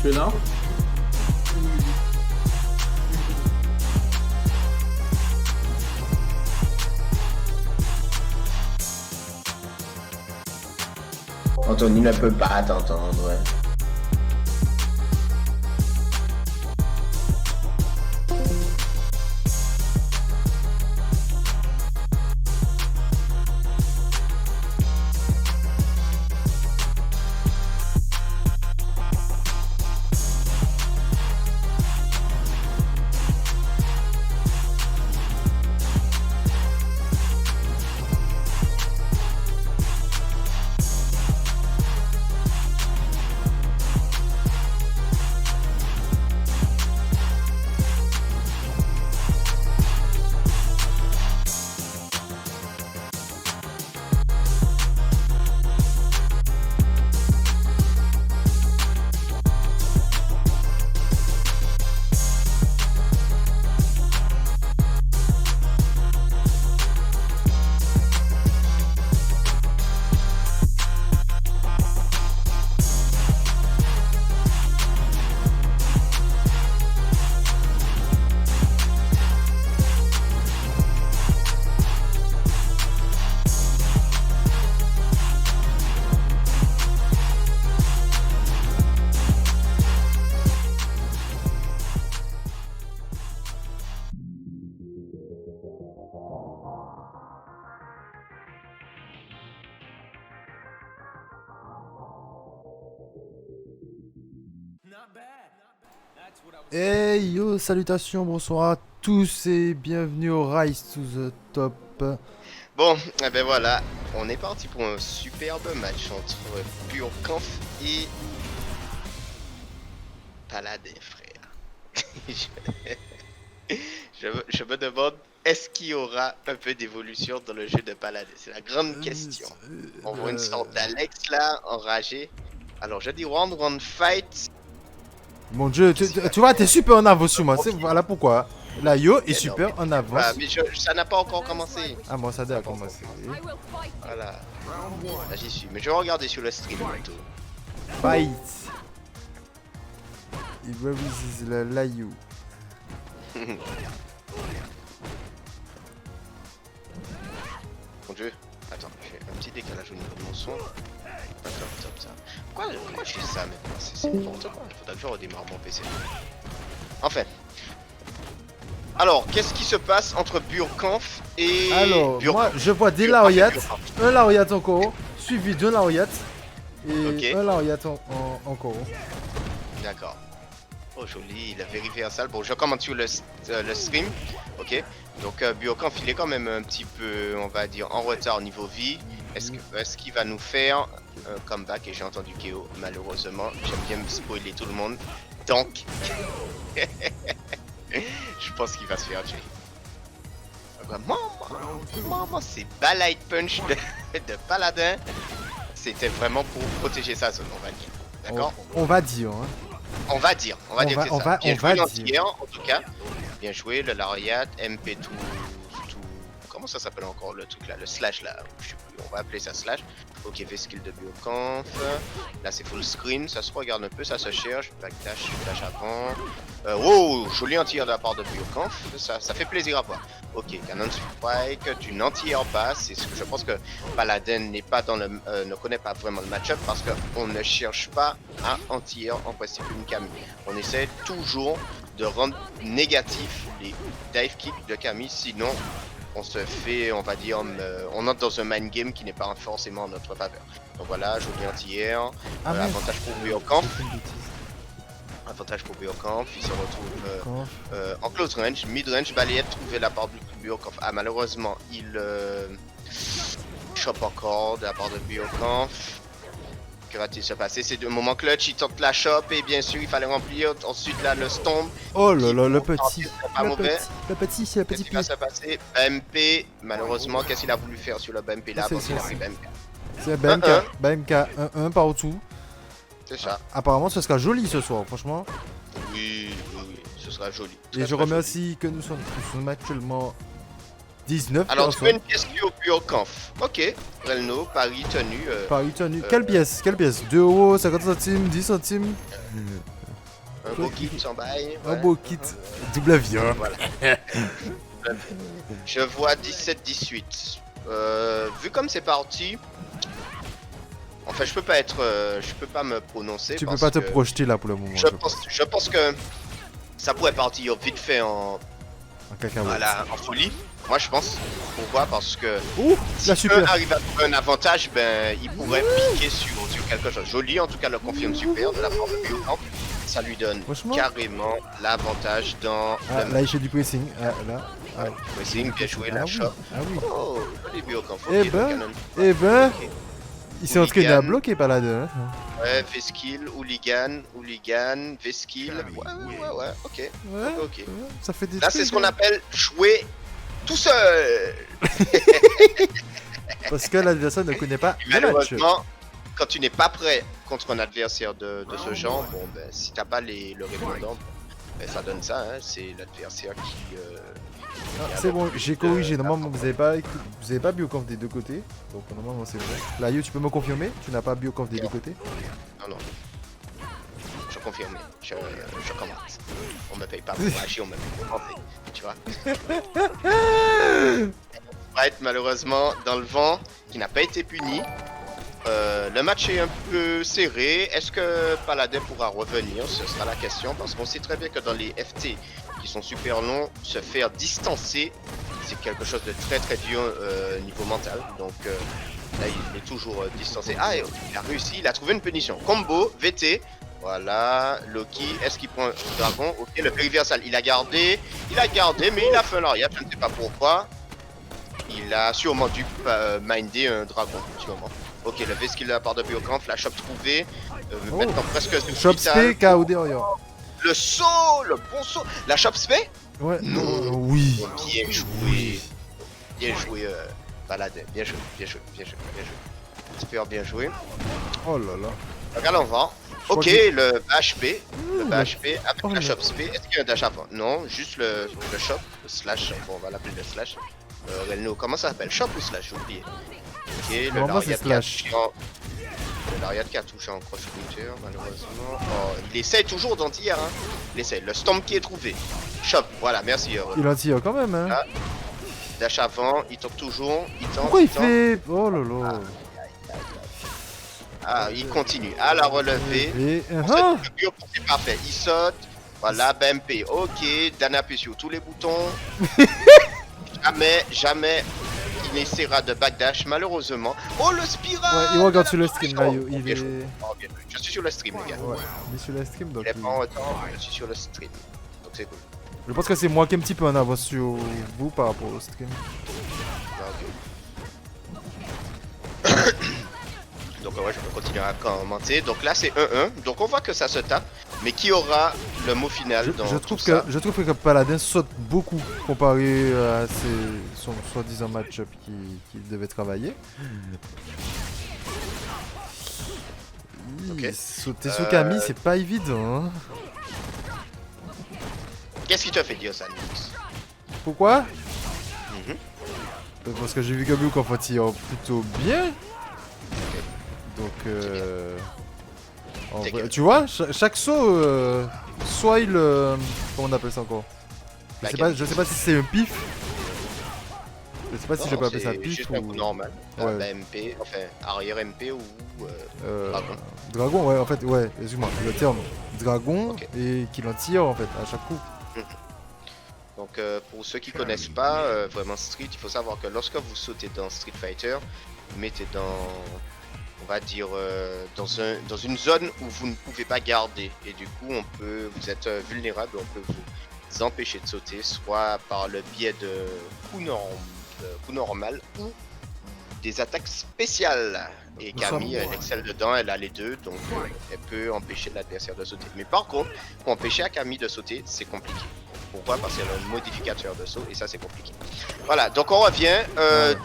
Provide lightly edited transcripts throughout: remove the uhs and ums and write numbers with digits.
fais là? Anthony ne peut pas t'entendre. Hey yo, salutations, bonsoir à tous et bienvenue au Rise to the Top. Bon, eh ben voilà, on est parti pour un superbe match entre Pure Conf et Paladin, frère. je me demande, est-ce qu'il y aura un peu d'évolution dans le jeu de Paladin? C'est la grande question. On voit une sorte d'Alex là, enragé. Alors je dis one fight. Mon dieu, tu vois, t'es super en avance sur moi, c'est voilà pourquoi. Là, yo est super en avance. Bah, mais ça n'a pas encore commencé. Ah, moi ça a commencé. Voilà. Là j'y suis, mais je vais regarder sur le stream bientôt. Fight. Il veut viser le Layu. Mon dieu, attends, j'ai un petit décalage au niveau de mon son. Top ça. Pourquoi je fais ça maintenant? C'est n'importe quoi, il faudra que je redémarre mon PC. Enfin. Alors, qu'est-ce qui se passe entre Burkanf et... Alors, moi je vois des Lariat, un Lariat encore, suivi d'un Lariat et un Lariat encore. D'accord. Oh joli, il a vérifié la salle. Bon, je commente sur le stream. Ok. Donc Burkanf il est quand même un petit peu, on va dire, en retard au niveau vie. Est-ce qu'il va nous faire un comeback? Et j'ai entendu KO, malheureusement. J'aime bien me spoiler tout le monde. Donc, je pense qu'il va se faire tuer. Maman, c'est Ballight Punch de Paladin. C'était vraiment pour protéger sa zone, on va dire. D'accord? On va dire. Hein. On va dire que c'est ça. Bien joué l'anti-air, en tout cas. Bien joué, le Lariat, MP tout... Comment ça s'appelle encore le truc là? Le slash là, je sais plus, on va appeler ça slash. Ok, V-skill de Bioconf. Là c'est full screen, ça se regarde un peu, ça se cherche. Backdash, flash avant. Oh, joli anti-air de la part de Bioconf, ça fait plaisir à voir. Ok, Cannon Strike, tu n'anti-air pas, c'est ce que je pense que Paladin n'est pas dans le, ne connaît pas vraiment le match-up parce qu'on ne cherche pas à anti-air en principe une Camille. On essaie toujours de rendre négatif les dive kicks de Camille, sinon on se fait, on va dire, on entre dans un mind game qui n'est pas forcément en notre faveur. Donc voilà, joli anti-air, avantage pour Bioconf. Avantage pour Bioconf, il se retrouve en close range, mid range, balayette trouvée de la part de Bioconf. Ah malheureusement, il chope encore de la part de Bioconf. Que va-t-il se passer? C'est deux moments clutch, il tente la shop et bien sûr il fallait remplir. Ensuite là le stomp. Oh là là, le petit. Le petit, c'est le petit. Qu'est-ce qui va se passer? BMP, malheureusement, qu'est-ce qu'il a voulu faire sur le BMP là? Parce qu'il a pris BMP. C'est BMK 1-1 partout. C'est ça. Apparemment ce sera joli ce soir, franchement. Oui, ce sera joli. Et je remercie que nous sommes actuellement 19 alors personnes. tu veux une pièce au Bioconf. Ok, Relno, Paris tenu. Paris tenu. Quelle pièce? 2 €, 50 centimes, 10 centimes. Un beau kit sans bail. Un beau kit. Double avion. Voilà. Je vois 17-18. Vu comme c'est parti. En fait, je peux pas me prononcer. Tu peux pas te projeter là pour le moment. Je pense que ça pourrait partir vite fait en cacahuète. Voilà, en folie. Moi, je pense. Pourquoi? Parce que si un arrive à trouver un avantage, ben, il pourrait piquer sur quelque chose. Joli, en tout cas, le confirme super de la part de Biocamp. Ça lui donne carrément l'avantage dans le... Là, il fait du pressing. Là. Pressing, bien joué, la shot. Oh, joli Biocamp. Eh ben, il s'est entraîné à bloquer Paladin. Ouais, Veskill, Hooligan, Veskill. Ouais, ok. Ok. Ça fait des Là, c'est ce qu'on appelle jouer tout seul. Parce que l'adversaire ne connaît pas le match. Malheureusement, quand tu n'es pas prêt contre un adversaire de ce genre, bon, ben, si t'as pas le répondant, ben, ça donne ça. Hein, c'est l'adversaire qui. C'est bon, j'ai corrigé. Normalement, vous avez pas Biocamp des deux côtés. Donc, normalement, c'est vrai. Là, Yo, tu peux me confirmer? Tu n'as pas Biocamp des deux côtés? Non. Je confirme. Je commence. On me paye pas pour agir, on me paye pour commencer. Tu vois? Right, malheureusement, dans le vent, qui n'a pas été puni. Le match est un peu serré. Est-ce que Paladin pourra revenir? Ce sera la question. Parce qu'on sait très bien que dans les FT qui sont super longs, se faire distancer, c'est quelque chose de très très dur niveau mental. Donc là, il est toujours distancé. Ah, il a réussi. Il a trouvé une punition. Combo, VT. Voilà, Loki, est-ce qu'il prend un dragon? Ok, le périversal, il a gardé, mais il a fait un lariat, je ne sais pas pourquoi. Il a sûrement dû minder un dragon, sûrement. Ok, le Veskill de la part de Biocamp, la shop trouvée, maintenant presque shop spé, KOD Orion. Le saut, le bon saut, la shop spé? Ouais, non, oui. Bien joué, Paladin, bien joué. Super bien joué. Oh là là. Regarde l'envers. Ok, le HP, avec la shop spé, est-ce qu'il y a un dash avant? Non, juste le shop, le slash, bon, on va l'appeler le slash. Relno, comment ça s'appelle? Shop ou slash? J'ai oublié. Ok, le lariat qui a touché en cross culture, malheureusement. Oh, il essaie toujours d'anti-hier, hein. Il essaie, le stomp qui est trouvé. Shop, voilà, merci. Il anti-hier quand même, hein. Là, dash avant, il tombe toujours, il tente. Pourquoi il fait? Oh là là. Ah, il continue à la relever. C'est parfait. Il saute. Voilà, BMP. Ok, Dan appuie sur tous les boutons. jamais il essaiera de backdash, malheureusement. Oh, le spiral! Ouais, il regarde sur le stream là. Je suis sur le stream, les gars. Ouais, il est sur le stream donc. Il est pas en retard, je suis sur le stream. Donc c'est cool. Je pense que c'est moi qui est un petit peu en avance sur vous par rapport au stream. Donc ouais, je peux continuer à commenter. Donc là c'est 1-1. Donc on voit que ça se tape. Mais qui aura le mot final dans tout ça? Je trouve que Paladin saute beaucoup comparé à son soi-disant match-up qu'il devait travailler. Okay. Sauter sur Camille, c'est pas évident. Hein. Qu'est-ce qui te fait dire ça, Nix? Pourquoi? Parce que j'ai vu Gabu qu'en fait il plutôt bien. Donc en vrai, tu vois, chaque saut soit il comment on appelle ça encore? Je sais pas si c'est un pif. Je sais pas si je peux appeler ça pif juste un coup normal. Ouais. MP, enfin arrière MP ou dragon. Dragon, ouais, en fait, ouais, excuse-moi, le terme dragon et qu'il en tire en fait à chaque coup. Donc pour ceux qui connaissent pas vraiment Street, il faut savoir que lorsque vous sautez dans Street Fighter, vous mettez dans, on va dire, dans une zone où vous ne pouvez pas garder. Et du coup, vous êtes vulnérable, on peut vous empêcher de sauter, soit par le biais de coups normal ou des attaques spéciales. Et Camille, elle excelle dedans, elle a les deux, donc elle peut empêcher l'adversaire de sauter. Mais par contre, pour empêcher à Camille de sauter, c'est compliqué. Pourquoi? Parce qu'elle a un modificateur de saut et ça c'est compliqué. Voilà, donc on revient.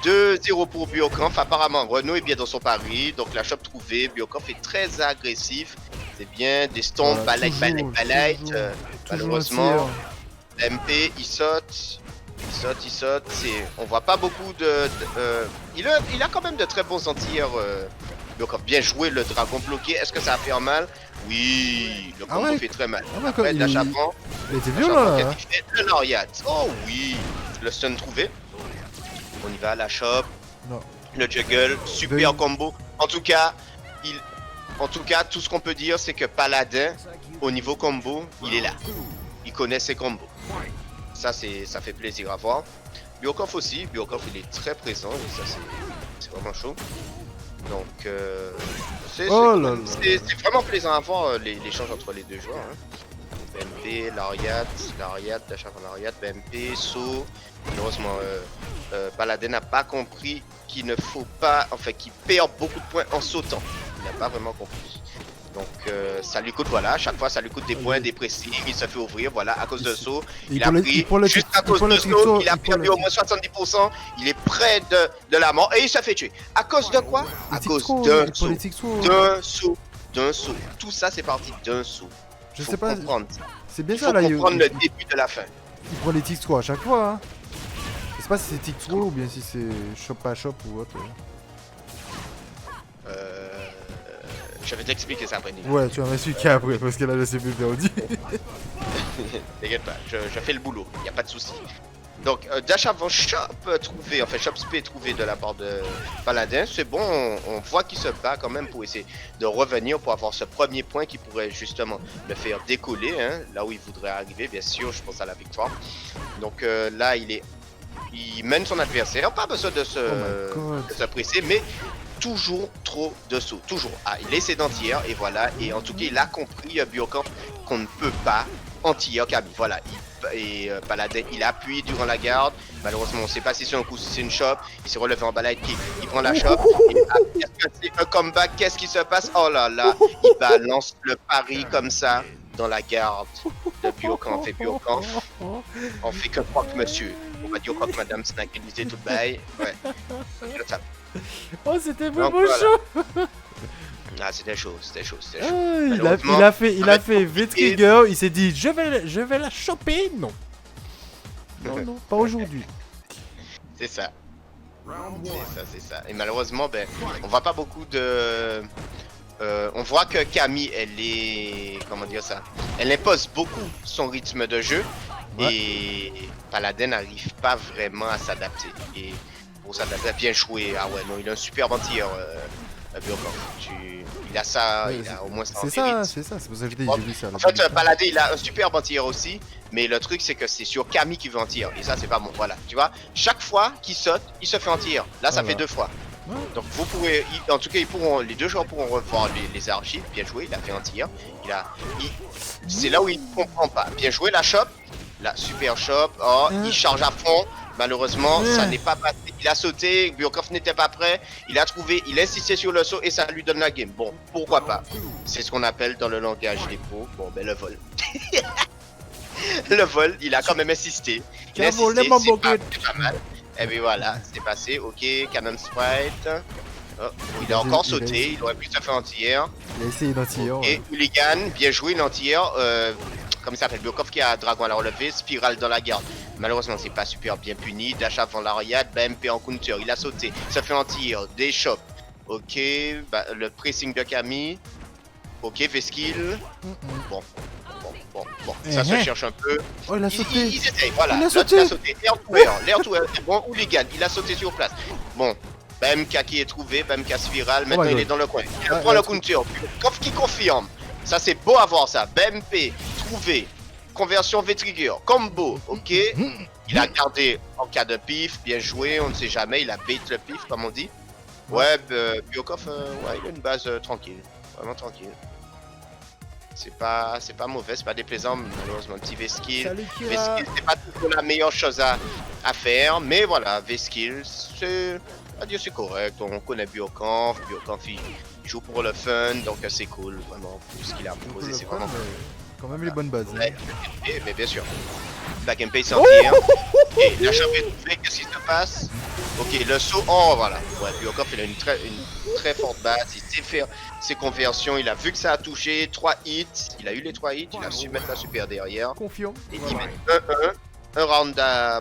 2-0 pour Biocamp. Apparemment, Renault est bien dans son pari. Donc la shop trouvée. Biocamp est très agressif. C'est bien. Des stompes, balade. Malheureusement, MP, il saute. On voit pas beaucoup de. Il a quand même de très bons anti-airs. Biocamp, bien joué le dragon bloqué. Est-ce que ça va faire mal? Oui, le combo ouais. fait très mal. Ah ouais, Après, il dash avant. était violent là. Hein. Le Lariat. Oh oui, le stun trouvé. On y va, la shop. Non. Le juggle, super combo. En tout cas, tout ce qu'on peut dire, c'est que Paladin, au niveau combo, il est là. Il connaît ses combos. Ça fait plaisir à voir. Biokov aussi, Biokov il est très présent et ça c'est vraiment chaud. Donc c'est vraiment plaisant à voir l'échange entre les deux joueurs. Hein. BMP, Lariat, dash avant Lariat, BMP, saut. Malheureusement, Paladin n'a pas compris qu'il ne faut pas, enfin qu'il perd beaucoup de points en sautant. Il n'a pas vraiment compris. Donc ça lui coûte, voilà, à chaque fois ça lui coûte des points, des pressings, il se fait ouvrir, voilà, à cause de saut. Il a pris, juste à cause de saut, il a perdu au moins 70%, il est près de la mort et il se fait tuer. À cause de quoi? À cause d'un saut. D'un saut. Tout ça c'est parti d'un saut. Je sais pas. C'est bien ça là. Il faut comprendre le début de la fin. Il prend les tic à chaque fois. Hein. Je sais pas si c'est tic ou bien si c'est shop à shop ou autre. Je vais t'expliquer ça après. Ouais, tu vas m'expliquer après parce que là je sais plus bien dit. T'inquiète pas, je fais le boulot, y a pas de souci. Donc dash avant shop trouvé, enfin shop spé trouvé de la part de Paladin, c'est bon, on voit qu'il se bat quand même pour essayer de revenir pour avoir ce premier point qui pourrait justement le faire décoller, hein, là où il voudrait arriver, bien sûr, je pense à la victoire. Donc là il mène son adversaire, pas besoin de se presser, mais toujours trop de sauts, toujours. Ah, il est sédentaire et voilà, et en tout cas il a compris Biokov qu'on ne peut pas anti-Kami, voilà. Paladin il appuie durant la garde, malheureusement on sait pas si c'est un coup, si c'est une shop, il s'est relevé en balade, il prend la shop, est-ce que c'est un comeback, qu'est-ce qui se passe? Oh là là, il balance le pari comme ça dans la garde de Biokan, fait Biokan, on fait que croire que monsieur, on va dire que madame snackalisé tout le bail, ouais, je le tape. Oh c'était vraiment chaud. Ah c'était chaud, c'était chaud. Il a fait V-Trigger, il s'est dit je vais la choper, non. Non, pas aujourd'hui. C'est ça. C'est ça. Et malheureusement, ben, on voit pas beaucoup de... on voit que Kami, elle est... Comment dire ça? Elle impose beaucoup son rythme de jeu. Ouais. Et Paladin n'arrive pas vraiment à s'adapter. Et pour s'adapter, bien joué. Ah ouais, non, il a un super mentir. Il a ça, ouais, il a au moins ça. C'est ça, c'est pour ça que j'ai vu ça. En fait, Paladin, il a un super anti aussi, mais le truc c'est que c'est sur Kami qui veut anti, et ça c'est pas bon. Voilà, tu vois, chaque fois qu'il saute, il se fait anti. Là, ça fait 2 fois. Ouais. Donc vous pourrez, en tout cas, les deux joueurs pourront revoir les archives. Bien joué, il a fait anti. C'est là où il comprend pas. Bien joué, la shop, la super shop. Oh, il charge à fond. Malheureusement, ça n'est pas passé. Il a sauté, Biokov n'était pas prêt. Il a trouvé, il insistait sur le saut et ça lui donne la game. Bon, pourquoi pas. C'est ce qu'on appelle dans le langage des pros. Bon, ben le vol. Le vol, il a quand même insisté. Il a insisté, c'est pas mal. Et puis voilà, c'est passé. Ok, Cannon Sprite. Oh, il a encore sauté, il aurait pu se faire anti-air. Il a essayé d'anti-air. Et Hooligan, bien joué, l'anti-air. Comme il s'appelle, Biokov qui a Dragon à la relevé, spirale dans la garde. Malheureusement, c'est pas super bien puni. Dash avant l'Ariat, BMP en counter, il a sauté, ça fait anti-air, des chops. Ok, bah, le pressing de Kami. Ok, V-skill. Bon, ça se cherche un peu. Oh, il a sauté. Il essaye, voilà. Il a sauté. L'air to air, c'est bon. Hooligan, il a sauté sur place. Bon, BMK qui est trouvé, BMK spirale. Maintenant, il est dans le coin. Il prend le counter. Biokov qui confirme. Ça, c'est beau à voir ça. BMP, trouvé. Conversion V-Trigger, combo, ok. Il a gardé en cas de pif, bien joué, on ne sait jamais, il a bait le pif comme on dit. Ouais, Biokov, ouais, il a une base tranquille, vraiment tranquille. C'est pas mauvais, c'est pas déplaisant, malheureusement, petit V-Skill. V-Skill, c'est pas toujours la meilleure chose à faire, mais voilà, V-Skill, c'est... À dire c'est correct, on connaît Biokanf, il joue pour le fun, donc c'est cool, vraiment, tout ce qu'il a proposé, c'est vraiment cool. Quand même les bonnes bases. Ouais, mais bien sûr. Back and pay sentir. Et la chambre est trouvé, qu'est-ce qui se passe? Ok, le saut, oh voilà. Ouais, Biokov il a une très forte base, il sait faire ses conversions, il a vu que ça a touché, 3 hits, il a eu les 3 hits, il a su mettre la super derrière. Confiant. Et il met 1-1, un round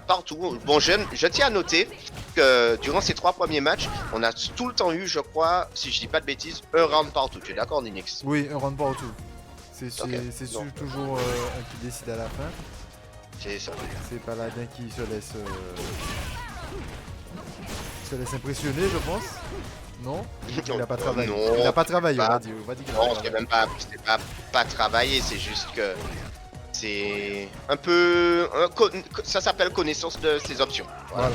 partout. Bon, je tiens à noter que durant ces 3 premiers matchs, on a tout le temps eu, je crois, si je dis pas de bêtises, un round partout. Tu es d'accord, Ninix? Oui, un round partout. C'est Ok. toujours un qui décide à la fin. C'est ça. C'est Paladin qui se laisse impressionner, je pense. Non? Il a pas travaillé. Non, Il a pas travaillé, pas. on va dire. Non, c'est même pas, pas travailler, c'est juste que c'est un peu, ça s'appelle connaissance de ses options. Voilà.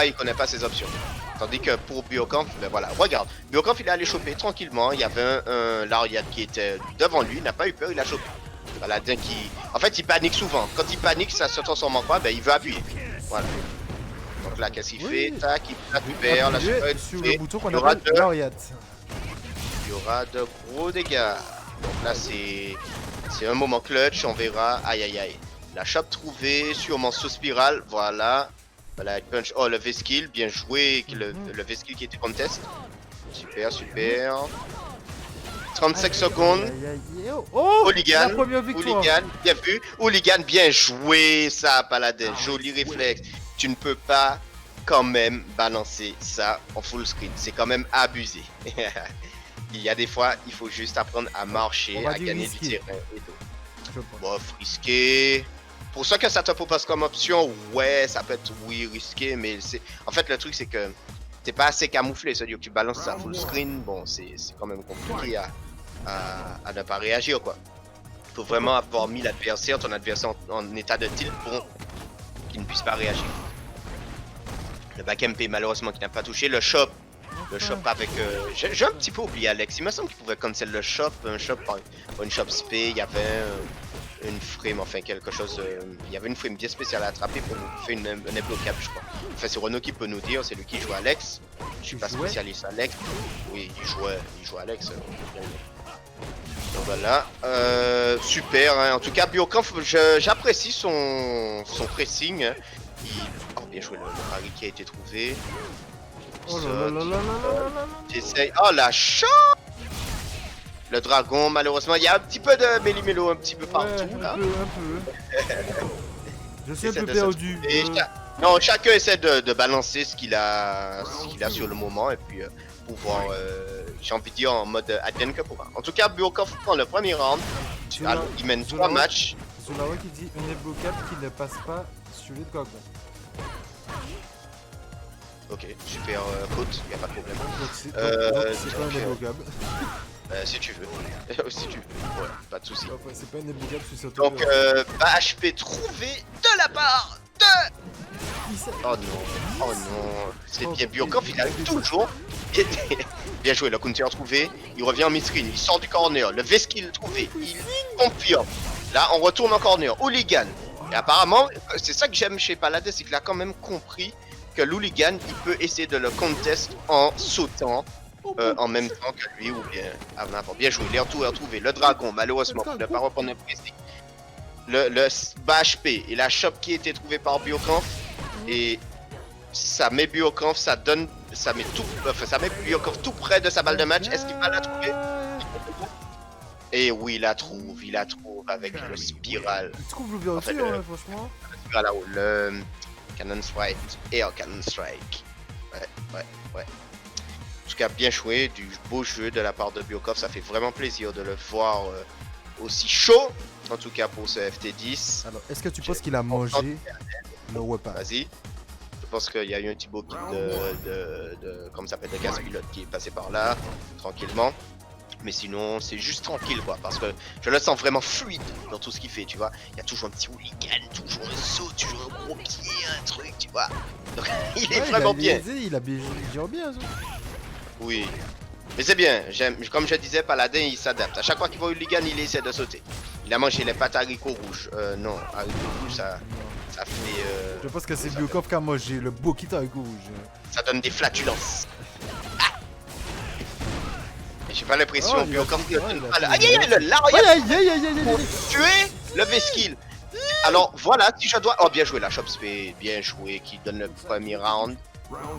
Il connaît pas ses options. Tandis que pour Biokamp, ben voilà, regarde, Biokamp il est allé choper tranquillement, il y avait un Lariat qui était devant lui, il n'a pas eu peur, il a chopé. Paladin qui, en fait, il panique souvent. Quand il panique, ça se transforme en quoi? Ben il veut appuyer. Voilà. Donc là, qu'est-ce qu'il fait? Tac, il récupère la super sur le bouton qu'on il y aura appelle Lariat. Il y aura de gros dégâts. Donc là, c'est un moment clutch, on verra. Aïe aïe aïe. La chope trouvée, sûrement sous spirale. Voilà. Voilà, punch. Oh, le V-skill, bien joué. Le V-skill qui était contest. Super, super. 35 secondes. Oh, Hooligan, la première victoire. Hooligan, bien vu. Hooligan, bien joué, ça, Paladin. Joli réflexe. Tu ne peux pas quand même balancer ça en full screen. C'est quand même abusé. Il y a des fois, il faut juste apprendre à marcher, à gagner du terrain et tout. Bon, risqué. Pour ça que ça te propose comme option, ouais, ça peut être oui risqué, mais c'est. En fait, le truc c'est que t'es pas assez camouflé, c'est-à-dire que tu balances ça full screen, bon, c'est quand même compliqué à ne pas réagir quoi. Il faut vraiment avoir mis l'adversaire, ton adversaire en état de tilt pour qu'il ne puisse pas réagir. Le back MP malheureusement qui n'a pas touché, le shop avec... j'ai un petit peu oublié Alex, il me semble qu'il pouvait cancel le shop, un shop par une shop spé, il y avait une frame, enfin quelque chose, il y avait une frame bien spéciale à attraper pour nous faire un imbloquable je crois. Enfin c'est Renaud qui peut nous dire, c'est lui qui joue Alex, je suis pas spécialiste Alex, oui il jouait Alex. Donc voilà, super, hein. En tout cas Biokamp, j'apprécie son pressing, hein. Oh bien joué le pari qui a été trouvé. Oh là là là là là là. J'essaye. Oh la chance. Le dragon, malheureusement, il y a un petit peu de méli-mélo un petit peu partout là. Un peu. Je suis un peu perdu. Non, chacun essaie de balancer ce qu'il a sur le moment et puis pouvoir, j'ai envie de dire en mode advienne que pourra. En tout cas, Biokamp prend le premier round. Il mène 3 matchs. Zulawa qui dit un imbloquable qui ne passe pas sur les dragons. Ok, super faute, y a pas de problème. C'est pas un imbloquable. Si tu veux. Si tu veux, ouais, pas de soucis. C'est pas un imbloquable, je suis surtout. Donc, HP trouvé de la part de... Oh non, c'est bien Biokamp, il arrive toujours. Bien joué, le counter trouvé, il revient en mid-screen, il sort du corner, le V-skill trouvé, il confirme. Là, on retourne en corner, Hooligan. Et apparemment, c'est ça que j'aime chez Paladin, c'est qu'il a quand même compris que l'Hooligan, il peut essayer de le contest en sautant en même temps que lui ou bien avant. Bien joué, il a retrouvé le dragon, malheureusement, pour ne pas reprendre un pressing. Le bas HP et la shop qui a été trouvée par Biokamp et ça met Biokamp, ça met Biokamp tout près de sa balle de match. Est-ce qu'il va la trouver? Et oui, il la trouve avec le spiral. Il trouve l'ouverture, en fait, franchement. Le spiral là-haut, le Cannon Strike, Air Cannon Strike. Ouais. En tout cas, bien joué, du beau jeu de la part de Biokamp, ça fait vraiment plaisir de le voir aussi chaud, en tout cas pour ce FT10. Alors, est-ce que tu penses qu'il a mangé le repas? Vas-y. Je pense qu'il y a eu un petit beau kit comment ça s'appelle, de casse pilote qui est passé par là, tranquillement. Mais sinon, c'est juste tranquille, quoi, parce que je le sens vraiment fluide dans tout ce qu'il fait, tu vois. Il y a toujours un petit hooligan, toujours un saut, toujours un gros pied, un truc, tu vois. Donc, il est vraiment bien. Il a bien, ça. Oui. Mais c'est bien, comme je disais, Paladin il s'adapte. À chaque fois qu'il voit hooligan, il essaie de sauter. Il a mangé les pâtes haricots rouges. Non, haricots rouges, ça fait. Je pense que c'est Biokamp qui a mangé le beau kit haricots rouges. Ça donne des flatulences. Ah. J'ai pas l'impression, Biokamp il donne pas le. Aïe aïe, le Lariat. Tuer le V-skill. Alors voilà, si je dois. Oh, bien joué, la Shop Spé, bien joué, qui donne le premier round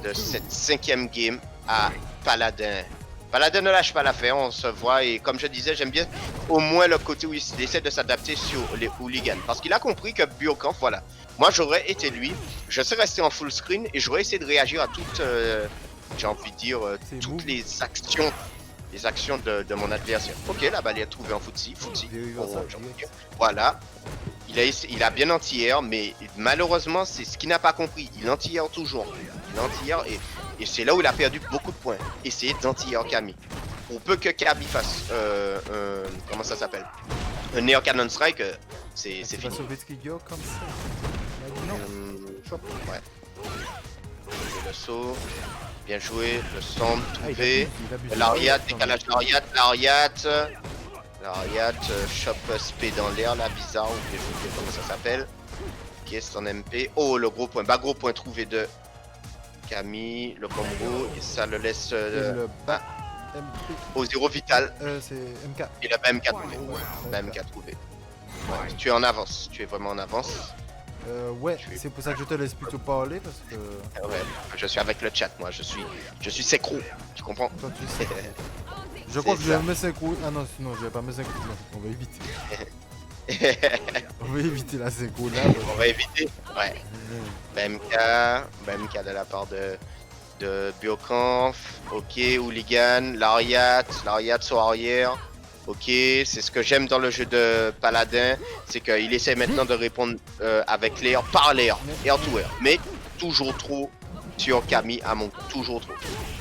de cette 5e game à Paladin. Paladin ne lâche pas l'affaire, on se voit et comme je disais, j'aime bien au moins le côté où il essaie de s'adapter sur les hooligans. Parce qu'il a compris que Biokamp, voilà, moi j'aurais été lui, je serais resté en full screen et j'aurais essayé de réagir à toutes, j'ai envie de dire, toutes les actions les actions de mon adversaire. Ok, la balayette trouvée en footsie. Oh, voilà. Il a bien anti-air, mais malheureusement, c'est ce qu'il n'a pas compris. Il anti-air toujours. Il anti-air et c'est là où il a perdu beaucoup de points. Essayez d'anti-air Camille. Pour peu que Kirby fasse comment ça s'appelle, un Air Cannon Strike, c'est fini. Tu vas sauver Skigyo comme ça? Non. Ouais. Le saut, bien joué, le centre, trouvé, l'Ariat, décalage l'Ariat, chope SP dans l'air, là, bizarre, ou je sais pas comment ça s'appelle. Ok, c'est en MP. Oh, le gros point, gros point trouvé de Camille, le combo, et ça le laisse au 0 vital. C'est MK. Et le MK trouvé. Le MK trouvé. Ouais, tu es en avance, tu es vraiment en avance. Ouais, c'est pour ça que je te laisse plutôt parler parce que... Ouais, je suis avec le chat, moi, je suis synchro, tu comprends? Toi, tu sais. Je crois que je vais me synchro... Ah non, sinon je vais pas me synchro, on va éviter. On va éviter la synchro là. On va éviter, ouais. BMK de la part de Biocanf, ok, Hooligan, l'Ariat sur arrière. Ok, c'est ce que j'aime dans le jeu de Paladin, c'est qu'il essaie maintenant de répondre avec l'air, par l'air, air to air, mais toujours trop sur Camille à mon toujours trop.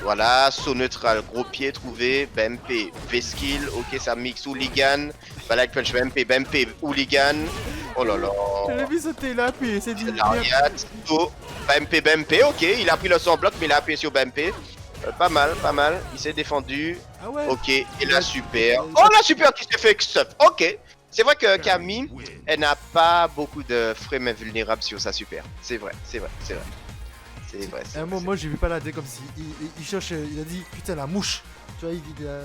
Voilà, saut neutral, gros pied trouvé, BMP, V-skill, ok, ça mixe Hooligan, Balade punch BMP, Hooligan, oh là là. Je l'ai vu sauter là, puis c'est dit. L'Ariat, saut, BMP, ok, il a pris le son bloc, mais il a appuyé sur BMP. Pas mal, il s'est défendu. Ah ouais. Ok, et la super. Oh la super qui s'est fait stuff. Ok. C'est vrai que Camille, elle n'a pas beaucoup de frames invulnérables sur sa super. C'est vrai. Un moment, j'ai vu Paladin comme si il cherche, il a dit putain la mouche. Tu vois, il a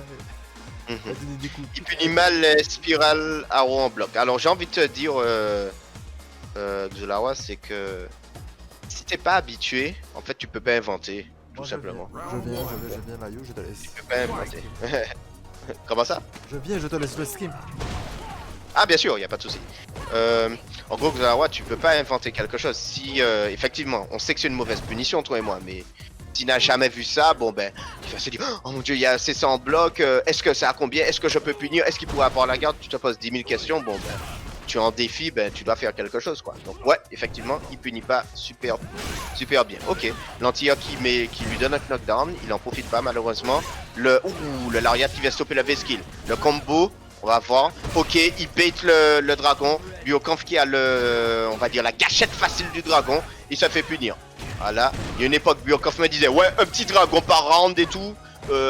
donné des coups. Il punit mal les spirales arrow en bloc. Alors j'ai envie de te dire, Xulawa, c'est que si t'es pas habitué, en fait tu peux pas inventer. Tout simplement. Je viens, Mayo, je te laisse. Tu peux pas inventer. Comment ça? Je viens, je te laisse le stream. Ah bien sûr, y a pas de souci. En gros, Xalawa, tu peux pas inventer quelque chose. Si effectivement, on sait que c'est une mauvaise punition, toi et moi, mais s'il n'a jamais vu ça, bon ben, il va se dire, oh mon dieu, il y a assez ça en bloc. Est-ce que ça a combien? Est-ce que je peux punir? Est-ce qu'il pourrait avoir la garde? Tu te poses 10 000 questions. Bon ben, tu es en défi, ben tu dois faire quelque chose quoi. Donc ouais, effectivement, il punit pas super bien. Ok, l'anti-air qui lui donne un knockdown, il en profite pas malheureusement. Le lariat qui vient stopper la V-skill. Le combo, on va voir. Ok, il bait le dragon. Biocanf qui a on va dire la gâchette facile du dragon, il se fait punir. Voilà, il y a une époque, Biocanf me disait ouais, un petit dragon par round et tout,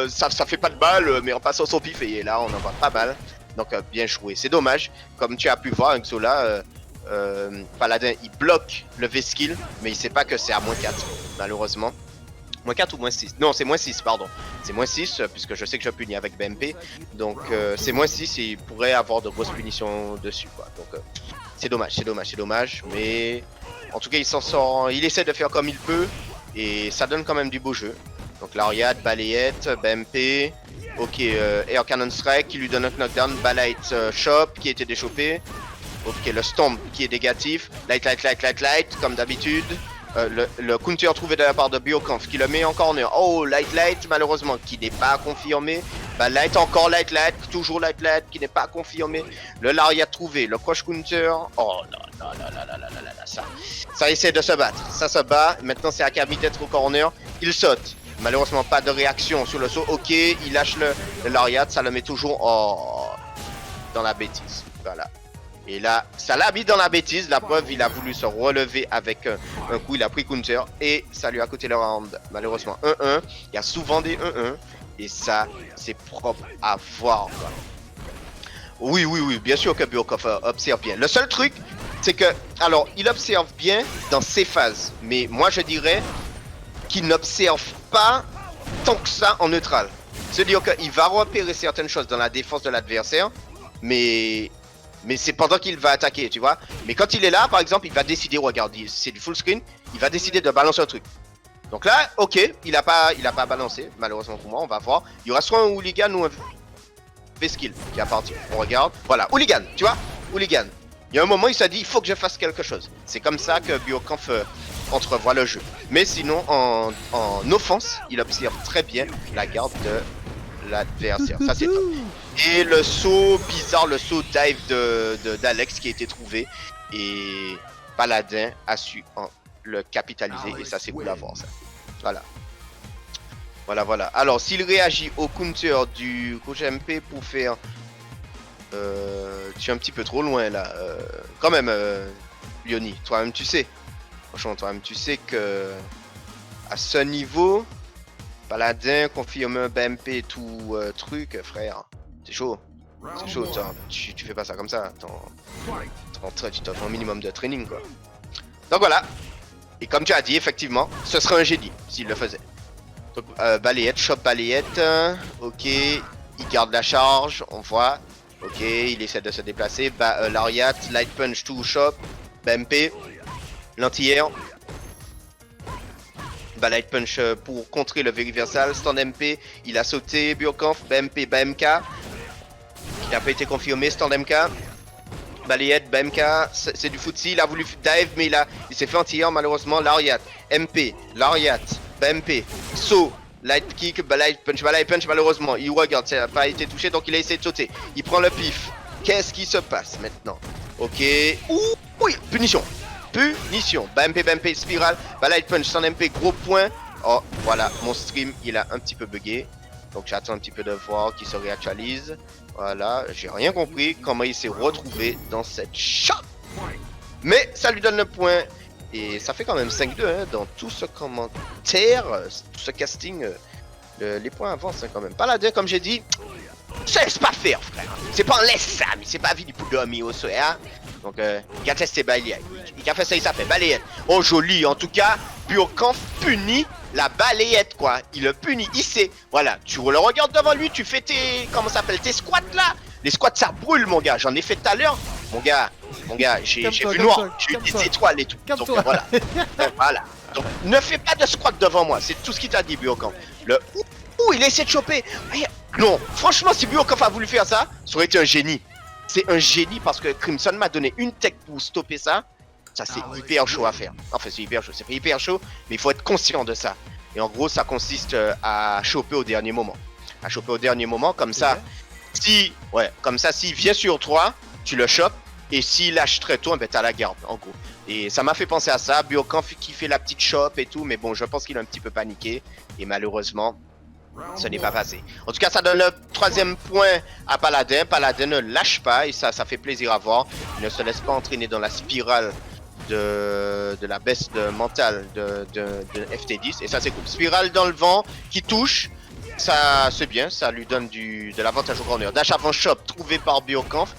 ça fait pas de balle, mais en passant son pif et là on en voit pas mal. Donc bien joué, c'est dommage, comme tu as pu voir avec Zola, Paladin il bloque le V-skill, mais il sait pas que c'est à -4, malheureusement. -4 ou -6? Non, c'est -6, pardon. C'est -6, puisque je sais que je punis avec BMP. Donc c'est -6 et il pourrait avoir de grosses punitions dessus, quoi. Donc c'est dommage. Mais en tout cas, il s'en sort, il essaie de faire comme il peut. Et ça donne quand même du beau jeu. Donc l'Ariat, balayette, BMP. Ok, Air Cannon Strike qui lui donne un knockdown, balayette Chop qui a été déchopé. Ok, le Stomp qui est négatif. Light, comme d'habitude. Le counter trouvé de la part de Biocanf qui le met en corner. Oh, light malheureusement qui n'est pas confirmé. Light encore light, toujours light qui n'est pas confirmé. Le lariat trouvé, le crush counter. Oh là, ça essaie de se battre. Ça se bat. Maintenant c'est à Camille d'être au corner. Il saute. Malheureusement pas de réaction sur le saut. Ok, il lâche le lariat. Ça le met toujours dans la bêtise. Voilà. Et là, ça l'a mis dans la bêtise. La preuve, il a voulu se relever avec un coup. Il a pris counter et ça lui a coûté le round. Malheureusement, 1-1. Il y a souvent des 1-1. Et ça, c'est propre à voir. Quoi. Oui, bien sûr que Biocanf observe bien. Le seul truc, c'est que, alors, il observe bien dans ses phases. Mais moi, je dirais qu'il n'observe pas tant que ça en neutral. C'est-à-dire qu'il va repérer certaines choses dans la défense de l'adversaire. Mais c'est pendant qu'il va attaquer, tu vois. Mais quand il est là, par exemple, il va décider, regarde, c'est du full screen, il va décider de balancer un truc. Donc là, ok, il a pas balancé, malheureusement pour moi, on va voir. Il y aura soit un hooligan ou un V-skill qui est parti. On regarde, voilà, hooligan, tu vois, hooligan. Il y a un moment, il s'est dit, il faut que je fasse quelque chose. C'est comme ça que Biocanf entrevoit le jeu. Mais sinon, en offense, il observe très bien la garde de l'adversaire. Ça c'est top. Et le saut bizarre, le saut dive d'Alex qui a été trouvé. Et Paladin a su le capitaliser. Et ça c'est cool à voir ça. Voilà. Voilà. Alors s'il réagit au counter du coach MP pour faire... tu es un petit peu trop loin là. Quand même, Lioni, toi-même tu sais. Franchement, toi-même tu sais que... À ce niveau... Paladin, confirme un BMP et tout truc, frère. C'est chaud. C'est chaud, tu fais pas ça comme ça. Tu t'as un minimum de training, quoi. Donc voilà. Et comme tu as dit, effectivement, ce serait un génie s'il le faisait. Donc, balayette, shop balayette. Ok. Il garde la charge, on voit. Ok, il essaie de se déplacer. Lariat, light punch to shop. BMP. L'anti-air. Light punch pour contrer le Veriversal. Stand MP, il a sauté. Burkampf, BMP, BMK. Il n'a pas été confirmé. Stand MK. Balayette, BMK. C'est du footsie. Il a voulu dive, mais il s'est fait anti-air malheureusement. Lariat, MP, Lariat, BMP. Saut. Light kick, light punch malheureusement. Il regarde, ça n'a pas été touché donc il a essayé de sauter. Il prend le pif. Qu'est-ce qui se passe maintenant? Ok. Ouh, oui, punition. BMP, spirale, light punch sans MP, gros point. Oh, voilà, mon stream, il a un petit peu bugué. Donc j'attends un petit peu de voir qu'il se réactualise. Voilà, j'ai rien compris comment il s'est retrouvé dans cette shop. Mais ça lui donne le point. Et ça fait quand même 5-2 hein, dans tout ce commentaire, tout ce casting. Les points avancent hein, quand même. Paladin, comme j'ai dit, ça laisse pas faire, frère. C'est pas en laisse ça, mais c'est pas vie du poudomi au soir. Donc, il a testé balayette. Il a fait ça, il s'appelle balayette. Oh, joli, en tout cas, Burkampf punit la balayette, quoi. Il le punit, il sait. Voilà, tu le regardes devant lui, tu fais tes. Comment ça s'appelle? Tes squats là. Les squats, ça brûle, mon gars. J'en ai fait tout à l'heure. Mon gars, j'ai vu noir. J'ai eu des étoiles et tout. Donc, voilà. Voilà. Donc, ne fais pas de squat devant moi. C'est tout ce qu'il t'a dit, Burkampf. Ouh, il a essayé de choper. Non, franchement, si Burkampf a voulu faire ça, ça aurait été un génie. C'est un génie parce que Crimson m'a donné une tech pour stopper ça. Ça, c'est hyper chaud à faire. Enfin, c'est hyper chaud. C'est pas hyper chaud, mais il faut être conscient de ça. Et en gros, ça consiste à choper au dernier moment. À choper au dernier moment, comme ça. Comme ça, s'il vient sur toi, tu le chopes. Et s'il lâche très tôt, ben, t'as la garde, en gros. Et ça m'a fait penser à ça. Burkampf qui fait la petite chop et tout. Mais bon, je pense qu'il a un petit peu paniqué. Et malheureusement, ce n'est pas passé. En tout cas, ça donne le 3e point à Paladin. Paladin ne lâche pas et ça fait plaisir à voir. Il ne se laisse pas entraîner dans la spirale de la baisse de mentale de FT10. Et ça, c'est cool. Spirale dans le vent qui touche. Ça, c'est bien. Ça lui donne de l'avantage au corner. Dash avant shop trouvé par Burkampf.